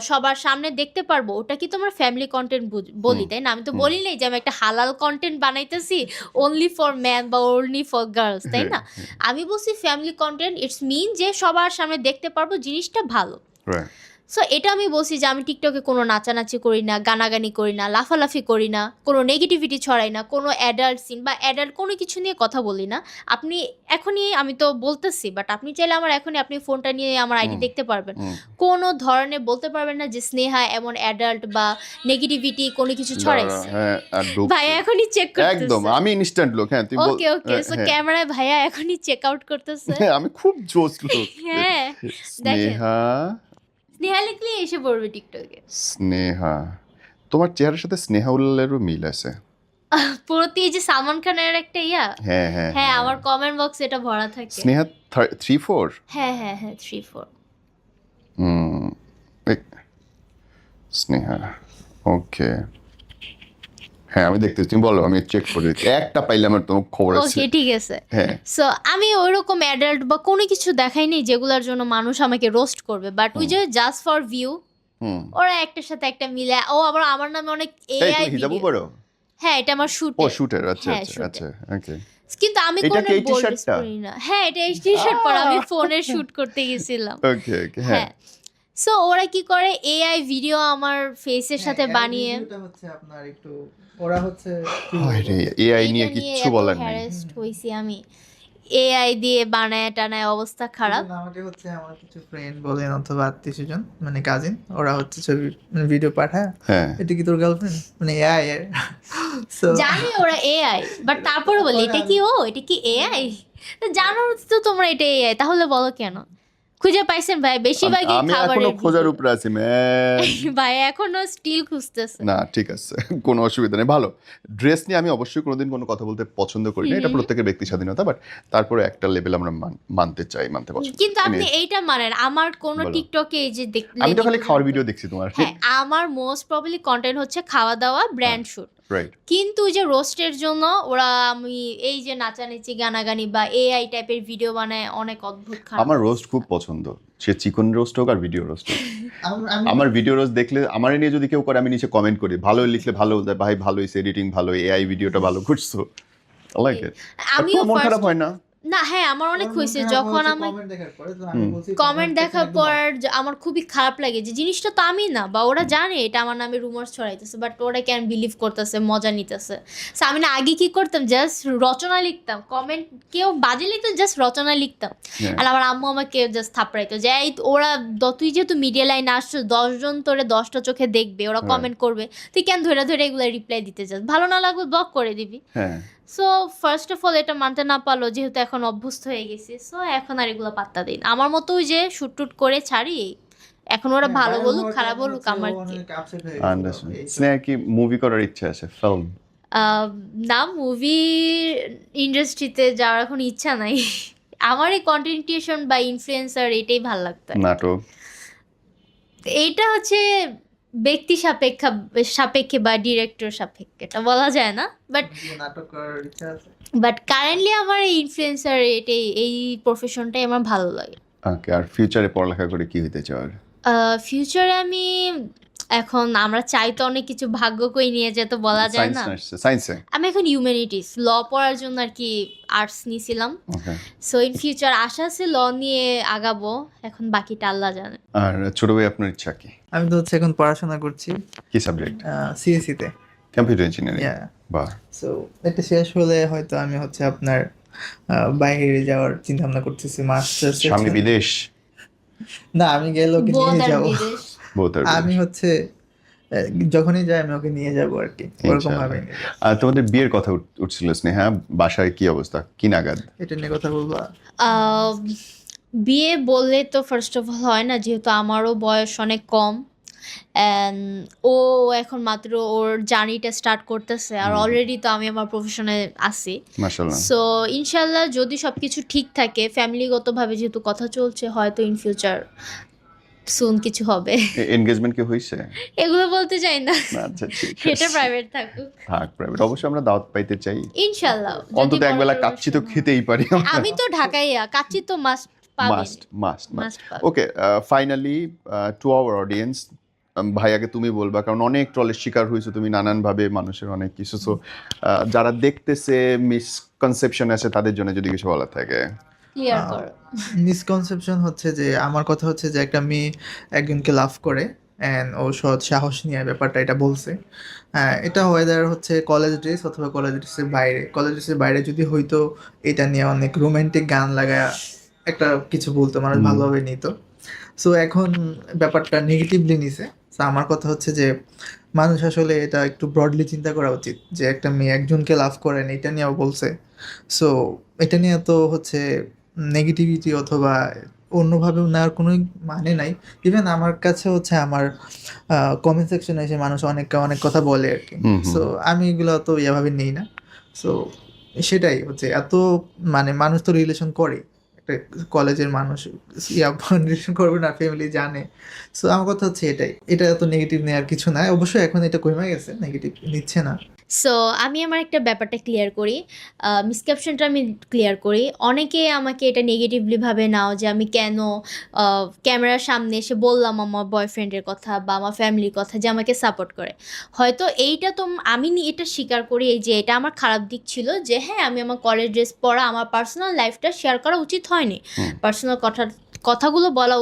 সবার সামনে দেখতে পারবো, ওটা কি তোমরা ফ্যামিলি কন্টেন্ট বলি, তাই না? আমি তো বলি নাই যে আমি একটা হালাল কন্টেন্ট বানাইতেছি অনলি ফর ম্যান বা অনলি ফর গার্লস, তাই না? আমি বলছি ফ্যামিলি কন্টেন্ট, ইটস মিন যে সবার সামনে দেখতে পারবো জিনিসটা ভালো। সো এটা আমি বলছি যে আমি টিকটকে কোনো নাচানাচি করি না, গানাগানি করি না, লাফালাফি করি না, কোনো নেগেটিভিটি ছড়াই না, কোনো অ্যাডাল্ট সিন বা অ্যাডাল্ট কোনো কিছু নিয়ে কথা বলি না। আপনি এখনই, আমি তো বলতেছি, বাট আপনি চাইলে আমার এখনই আপনি ফোনটা নিয়ে আমার আইডি দেখতে পারবেন। কোনো ধরনের বলতে পারবেন না যে স্নেহা এমন অ্যাডাল্ট বা নেগেটিভিটি কোনো কিছু ছড়াইছে। হ্যাঁ আর ঢুকছে। ভাইয়া এখনই চেক একদম করতেছে। আমি ইনস্ট্যান্ট লোক। হ্যাঁ তুই বল। ওকে ওকে, সো হ্যাঁ। ক্যামেরায় ভাইয়া এখনই চেক আউট করতেছে। হ্যাঁ, আমি খুব জোস লোক। হ্যাঁ, স্নেহা, স্নেহা লিখলে এসে পড়বে টিকটকে। স্নেহা, তোমার চেহারার সাথে স্নেহা উল্লালেরও মিল আছে। পুরোতে এই যে সালমান খানের একটা ইয়া, হ্যাঁ হ্যাঁ হ্যাঁ আমার কমেন্ট বক্স এটা ভরা থাকে। স্নেহা 3-4। হ্যাঁ হ্যাঁ হ্যাঁ 3-4। স্নেহা, ওকে। হ্যাঁ আমি দেখতেছি, তুমি বলো, আমি চেক করে দিচ্ছি। একটা পাইলে আমার তোমার খবর আছে। ওকে ঠিক আছে। হ্যাঁ সো আমি ওইরকম অ্যাডাল্ট বা কোনো কিছু দেখাইনি যেগুলোর জন্য মানুষ আমাকে রোস্ট করবে, বাট ওই যে জাস্ট ফর ভিউ হুম। ওরা একটার সাথে একটা মিলে। ও আবার আমার নামে অনেক এই এআই তুমি হিজাবও ভিডিও। পড়ো? হ্যাঁ এটা আমার শুট। ও শুটের, আচ্ছা হ্যাঁ, আচ্ছা shoot-এ। আচ্ছা, ওকে। কিন্তু আমি এটা কোনো কি এই বোল্ড t-shirt-টা? করি না। হ্যাঁ এটা এই টি-শার্ট পরা, আমি ফোনে শুট করতে গেছিলাম। ওকে ওকে, হ্যাঁ। হ্যাঁ, সো ওরা কি করে এআই ভিডিও আমার ফেসের সাথে বানিয়ে, ভিডিওটা হচ্ছে আপনার একটু ওরা হচ্ছে কি হায় বলবো? রে, এআই এইটা নিয়ে নিয়ে কিচ্ছু এত বলার নেই। harassed হইছি আমি। এআই দিয়ে বানায় টানায় অবস্থা খারাপ। even আমাকে হচ্ছে আমার কিছু ফ্রেন্ড বলেন অথবা আত্মীয়স্বজন মানে কাজিন, ওরা হচ্ছে ছবি মানে ভিডিও পাঠায়, হ্যাঁ এটা কি তোর গার্লফ্রেন্ড মানে এআই এর। সো জানি ওরা এআই, বাট তারপরে বলি এটা কি ও, এটা কি এআই? জানো তো তোমরা এটা এআই, তাহলে বলো কেন? খুঁজে পাইছেন ভাই? বেশিরভাগই আমি খাবারের এখনো খোঁজার video। উপরে আছি ম্যান। ভাই এখনো স্টিল খুঁজতেছে। না ঠিক আছে, কোনো অসুবিধা নেই। ভালো, ড্রেস নিয়ে আমি অবশ্যই কোনোদিন কোনো কথা বলতে পছন্দ করি না, এটা প্রত্যেকের ব্যক্তি স্বাধীনতা, বাট তারপরে একটা লেভেল আমরা মানতে চাই, মানতে পছন্দ করি। কিন্তু আপনি এইটা মানেন, আমার কোন বলো। টিকটকে এই যে আমি তো খালি খাওয়ার ভিডিও দেখছি তোমার। হ্যাঁ আমার মোস্ট প্রবাবলি কন্টেন্ট হচ্ছে খাওয়া দাওয়া, ব্র্যান্ড শুট। রাইট। কিন্তু ওই যে রোস্টের জন্য ওরা আমি এই যে নাচানাচি গানাগানি বা এআই টাইপের ভিডিও বানায় অনেক অদ্ভুত খারাপ। আমার রোস্ট খুব পছন্দ, সে চিকন রোস্ট হোক আর ভিডিও রোস্ট হোক। আমি আমার ভিডিও রোস্ট দেখলে, আমার নিয়ে যদি কেউ করে, আমি নিচে কমেন্ট করি, ভালো লিখলে ভালো বলতে, ভাই ভালো হয়েছে, এডিটিং ভালো, এআই ভিডিওটা ভালো করছো, লাইক ইট। আমিও মন খারাপ first- হয় না? না হ্যাঁ আমার অনেক হয়েছে যখন আমি কমেন্ট দেখার পরে তো আমি বলছি কমেন্ট দেখার পর আমার খুবই খারাপ লাগে যে জিনিসটা তো আমি না, বা ওরা জানে এটা আমার নামে রুমার্স ছড়াইতেছে, বাট ওরা ক্যান বিলিভ করতেছে, মজা নিতেছে। সো আমি না আগে কি করতাম, জাস্ট রচনা লিখতাম, কমেন্ট কেউ বাজে লিখতো জাস্ট রচনা লিখতাম। হ্যাঁ। আর আমার আম্মু আমাকে জাস্ট থাপড়াইতো যে এই ওরা তুই যেহেতু মিডিয়া লাইনে আসছো, 10 জন তোরে 10টা চোখে দেখবে, ওরা হ্যাঁ। কমেন্ট করবে, তুই কেন ধরে ধরে এগুলো রিপ্লাই দিতে চাস, ভালো না লাগবে ব্লক করে দিবি। হ্যাঁ সো ফার্স্ট অফ অল এটা মানতে না পারলো, যেহেতু এখন অভ্যস্ত হয়ে গেছি, সো এখন আর এগুলো পাত্তা দিই না। আমার মতো ওই যে শুট টুট করে ছাড়ি, এখন ওরা ভালো বলুক খারাপ বলুক আমার কি। আন্ডারস্ট্যান্ড। স্নেহা কি মুভি করার ইচ্ছা আছে, ফিল্ম? না মুভি ইন্ডাস্ট্রিতে যাওয়ার এখন ইচ্ছা নাই। আমার এই কন্টেন্ট ক্রিয়েশন বা ইনফ্লুয়েন্সার এটাই ভালো লাগতো। নাটক? এইটা হচ্ছে ব্যক্তি সাপেক্ষে বা ডিরেক্টর সাপেক্ষে, এটা বলা যায় না, বাট নাটক করার ইচ্ছা আছে। কারেন্টলি আমার এই ইনফ্লুয়েন্সার এটাই, এই প্রফেশনটাই আমার ভালো লাগে। ওকে, আর ফিউচারে পড়ালেখা করে কি হতে চাও? ফিউচারে আমি এখন আমরা চাই তো অনেক কিছু, ভাগ্য কই নিয়ে যেত বলা যায় না। সায়েন্সে? আমি এখন হিউম্যানিটিস ল পড়ার জন্য আর কি আর্টস নিয়েছিলাম। ওকে। সো ইন ফিউচার আশা আছে ল নিয়ে আগাবো, এখন বাকিটা আল্লাহ জানে। আর ছোট ভাই আপনার ইচ্ছা কি? আমি তো হচ্ছে এখন পড়াশোনা করছি কি সাবজেক্ট? সিএসসি তে। Computer engineering? বাহ। সো এটা শেষ হলে হয়তো আমি হচ্ছে আপনার বাইরে যাওয়ার চিন্তা ভাবনা করতেছি, মাস্টার্স। সামনে বিদেশ? না আমি গেলে ওকে বোধ নিয়ে আর যাব। বিদেশ। বোথ আর আমি হচ্ছে যখনই যাই আমি ওকে নিয়ে যাব আর কি, ওরকম ভাবে। আর তোমাদের বিয়ের কথা উঠছিল স্নেহা, বাসায় কি অবস্থা, কি নাগাদ? এটা নিয়ে কথা বলবো। বিয়ে বললে তো ফার্স্ট অফ অল হয় না, যেহেতু আমারও বয়স অনেক কম, অ্যান্ড ও এখন মাত্র ওর জার্নিটা স্টার্ট করতেছে, আর অলরেডি তো আমি আমার প্রফেশনে আছি। মাশাআল্লাহ। সো ইনশাল্লাহ যদি সব কিছু ঠিক থাকে, ফ্যামিলিগতভাবে যেহেতু কথা চলছে, হয়তো ইন ফিউচার সুন কিছু হবে। এনগেজমেন্ট কি হইছে? এগুলো বলতে চাই না, না, আচ্ছা ঠিক এটা আছে, প্রাইভেট থাকুক। থাক প্রাইভেট। অবশ্যই আমরা দাওয়াত পাইতে চাই, ইনশাল্লাহ অন্তত একবেলা কাচ্চি তো খেতেই পারি। আমি তো ঢাকাইয়া, কাচ্চি তো মাস্ট পাবেন, মাস্ট মাস্ট মাস্ট। মাস্ট পাবেন। ওকে, ফাইনালি টু আওয়ার অডিয়েন্স, ভাইয়াকে তুমি বলবা, কারণ অনেক ট্রলের শিকার হয়েছো তুমি নানানভাবে, মানুষের অনেক কিছু। সো যারা দেখতেছে মিসকনসেপশন আছে, তাদের জন্য যদি কিছু বলা থাকে। ক্লিয়ার করো। মিসকনসেপশন হচ্ছে যে আমার কথা হচ্ছে যে একটা মেয়ে একজনকে লাভ করে অ্যান্ড ও সৎ সাহস নিয়ে ব্যাপারটা এটা বলছে। হ্যাঁ, এটা ওয়েদার হচ্ছে কলেজ ড্রেস অথবা কলেজ ড্রেসের বাইরে, কলেজ ড্রেসের বাইরে যদি হয়তো এটা নিয়ে অনেক রোমান্টিক গান লাগায় একটা কিছু বলতো, মানুষ ভালোভাবে নিত। সো এখন ব্যাপারটা নেগেটিভলি নিছে। সো আমার কথা হচ্ছে যে মানুষ আসলে এটা একটু ব্রডলি চিন্তা করা উচিত যে একটা মেয়ে একজনকে লাভ করেন এটা নিয়েও বলছে। সো এটা নিয়ে তো হচ্ছে নেগেটিভিটি অথবা অন্যভাবে নেওয়ার কোনো মানে নাই। ইভেন আমার কাছে হচ্ছে আমার কমেন্ট সেকশনে এসে মানুষ অনেক অনেক কথা বলে আর কি। সো আমি এগুলো তো ইয়াভাবে নেই না। সো সেটাই হচ্ছে এত মানে মানুষ তো রিলেশন করে, একটা কলেজের মানুষ ইয়া রিলেশন করবে না, ফ্যামিলি জানে। সো আমার কথা হচ্ছে এটাই, এটা এত নেগেটিভ নেওয়ার কিছু না। অবশ্যই এখন এটা কমে গেছে, নেগেটিভ নিচ্ছে না। সো আমি আমার একটা ব্যাপারটা ক্লিয়ার করি, মিসক্যাপশনটা আমি ক্লিয়ার করি। অনেকে আমাকে এটা নেগেটিভলি ভাবে নাও যে আমি কেন ক্যামেরার সামনে এসে বললাম আমার বয়ফ্রেন্ডের কথা বা আমার ফ্যামিলির কথা যে আমাকে সাপোর্ট করে। হয়তো এইটা তো আমি এটা স্বীকার করি এই যে এটা আমার খারাপ দিক ছিল, যে হ্যাঁ আমি আমার কলেজ ড্রেস পরা আমার পার্সোনাল লাইফটা শেয়ার করা উচিত হয়নি, পার্সোনাল কথাগুলো বলা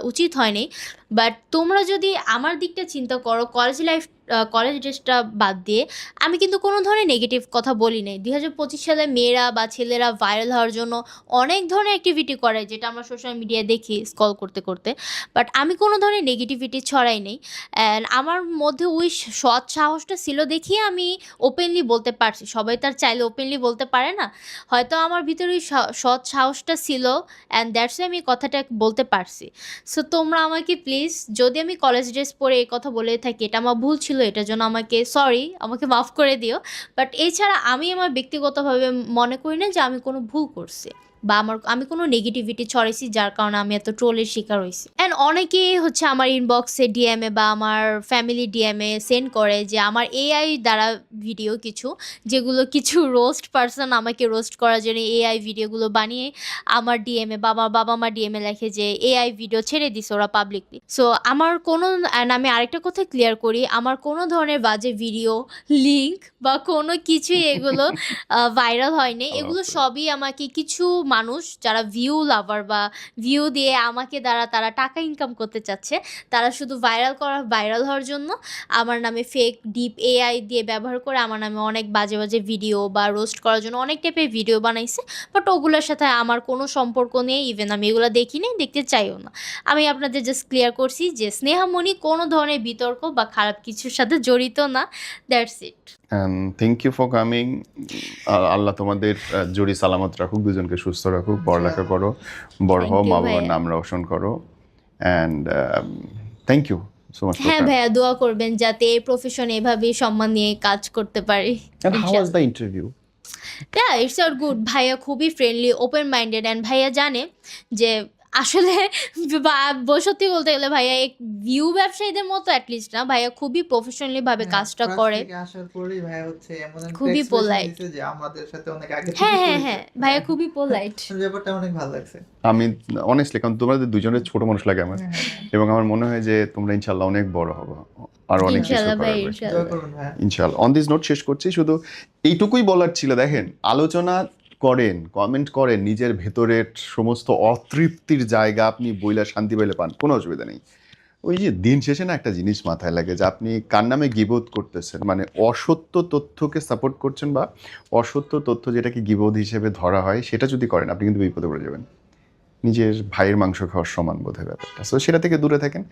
উচিত হয়নি। বাট তোমরা যদি আমার দিকটা চিন্তা করো, কলেজ ড্রেসটা বাদ দিয়ে আমি কিন্তু কোনো ধরনের নেগেটিভ কথা বলি নাই। 2025 সালে মেয়েরা বা ছেলেরা ভাইরাল হওয়ার জন্য অনেক ধরনের অ্যাক্টিভিটি করে, যেটা আমরা সোশ্যাল মিডিয়ায় দেখি স্ক্রল করতে করতে। বাট আমি কোনো ধরনের নেগেটিভিটি ছড়াই নেই। অ্যান্ড আমার মধ্যে ওই সৎ সাহসটা ছিল দেখিয়ে আমি ওপেনলি বলতে পারছি। সবাই তার চাইলে ওপেনলি বলতে পারে না, হয়তো আমার ভিতরে ওই সৎ সাহসটা ছিল অ্যান্ড দ্যাটস ওয়াই আমি কথাটা বলতে পারছি। সো তোমরা আমাকে প্লিজ, যদি আমি কলেজ ড্রেস পরে এই কথা বলে থাকি এটা আমার ভুল ছিল, এটার জন্য আমাকে সরি, আমাকে মাফ করে দিও। বাট এছাড়া আমি আমার ব্যক্তিগতভাবে মনে করি না যে আমি কোনো ভুল করছি বা আমি কোনো নেগেটিভিটি ছড়াইছি যার কারণে আমি এত ট্রোলের শিকার হয়েছি। অ্যান্ড অনেকেই হচ্ছে আমার ইনবক্সে ডিএমে বা আমার ফ্যামিলি ডিএমে সেন্ড করে যে আমার এআই দ্বারা ভিডিও কিছু, যেগুলো কিছু রোস্ট পারসন আমাকে রোস্ট করার জন্য এআই ভিডিওগুলো বানিয়ে আমার ডিএমএ বা আমার বাবা মা ডিএমএ লেখে যে এআই ভিডিও ছেড়ে দিছে ওরা পাবলিকলি। সো আমার কোনো, অ্যান্ড আমি আরেকটা কথা ক্লিয়ার করি, আমার কোনো ধরনের বাজে ভিডিও, লিঙ্ক বা কোনো কিছুই এগুলো ভাইরাল হয়নি। এগুলো সবই আমাকে কিছু মানুষ যারা ভিউ লাভার বা ভিউ দিয়ে আমাকে দ্বারা তারা টাকা ইনকাম করতে চাচ্ছে, তারা শুধু ভাইরাল হওয়ার জন্য আমার নামে ফেক ডিপ এআই দিয়ে ব্যবহার করে আমার নামে অনেক বাজে বাজে ভিডিও বা রোস্ট করার জন্য অনেক টাইপের ভিডিও বানাইছে। বাট ওগুলোর সাথে আমার কোনো সম্পর্ক নেই, ইভেন আমি এগুলো দেখি নাই, দেখতে চাইও না। আমি আপনাদের জাস্ট ক্লিয়ার করছি যে স্নেহামণি কোনো ধরনের বিতর্ক বা খারাপ কিছুর সাথে জড়িত না, that's it. Thank you for coming. Allah তোমাদের জড়ি সালামত রাখুক, দুজনকে সুস্থ রাখুক, পড়ালেখা করো, বড় Thank হও, you, মা বাবার ভাইয়া। নাম রোশন করো। And thank you so much. হ্যাঁ ভাইয়া, দোয়া করবেন যাতে এই প্রফেশনে এভাবেই সম্মান নিয়ে কাজ করতে পারি। And how was the interview? Yeah, it's all good. ভাইয়া খুবই ফ্রেন্ডলি, ওপেন মাইন্ডেড, অ্যান্ড ভাইয়া জানে যে আসলে সত্যি বলতে গেলে ভাইয়া এক ভিউ ব্যবসায়ীদের মতো অ্যাটলিস্ট না, ভাইয়া খুবই প্রফেশনালি ভাবে কাজটা করে। আসার পরেই ভাই হচ্ছে এমন একটা খুবই expression polite। দিছে যে আমাদের সাথে অনেক আগে থেকে হ্যাঁ হ্যাঁ পরিচয়। হ্যাঁ, ভাইয়া খুবই পোলাইট। ব্যাপারটা অনেক ভালো লাগছে। আমি অনেস্টলি, কারণ তোমাদের দুজনের ছোট মানুষ লাগে আমার, হ্যাঁ, হ্যাঁ। এবং আমার মনে হয় যে তোমরা ইনশাল্লাহ অনেক বড় হবে, আর অনেক কিছু ইনশাল্লাহ ভাই, করাবে দোয়া ইনশাল্লাহ। করুন ভাই। ইনশাল্লাহ। অন দিস নোট শেষ করছি, শুধু এইটুকুই বলার ছিল, দেখেন আলোচনা করেন, কমেন্ট করেন, নিজের ভেতরের সমস্ত অতৃপ্তির জায়গা আপনি বইলা শান্তি পাইলে পান, কোনো অসুবিধা নেই। ওই যে দিন শেষে না একটা জিনিস মাথায় লাগে যে আপনি কার নামে গিবোধ করতেছেন, মানে অসত্য তথ্যকে সাপোর্ট করছেন বা অসত্য তথ্য যেটাকে গিবোধ হিসেবে ধরা হয় সেটা যদি করেন আপনি কিন্তু বিপদে পড়ে যাবেন। নিজের ভাইয়ের মাংস খাওয়ার সমান বোধহয় ব্যাপারটা। সো সেটা থেকে দূরে থাকেন।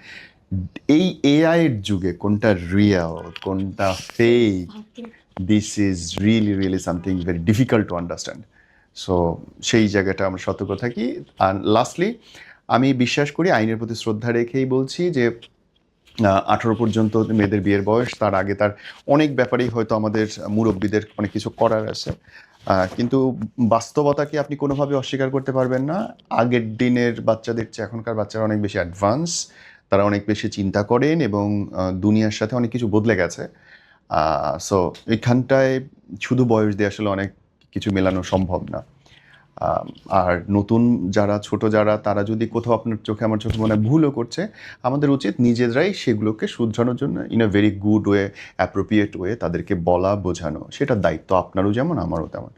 এই এআই এর যুগে কোনটা রিয়েল কোনটা fake, this is really something very difficult to understand. So সেই জায়গাটা আমরা সতর্ক থাকি। আর লাস্টলি, আমি বিশ্বাস করি, আইনের প্রতি শ্রদ্ধা রেখেই বলছি যে 18 পর্যন্ত মেয়েদের বিয়ের বয়স, তার আগে তার অনেক ব্যাপারেই হয়তো আমাদের মুরব্বীদের অনেক কিছু করার আছে, কিন্তু বাস্তবতাকে আপনি কোনোভাবে অস্বীকার করতে পারবেন না। আগের দিনের বাচ্চাদের চেয়ে এখনকার বাচ্চারা অনেক বেশি অ্যাডভান্স, তারা অনেক বেশি চিন্তা করেন এবং দুনিয়ার সাথে অনেক কিছু বদলে গেছে। সো এখানটায় শুধু বয়স দিয়ে আসলে অনেক কিছু মেলানো সম্ভব না। আর নতুন যারা, ছোট যারা, তারা যদি কোথাও আপনার চোখে, আমার চোখে মনে হয় ভুলও করছে, আমাদের উচিত নিজেরাই সেগুলোকে শুধরানোর জন্য in a very good way, appropriate way তাদেরকে বলা, বোঝানো। সেটার দায়িত্ব আপনারও যেমন আমারও তেমন।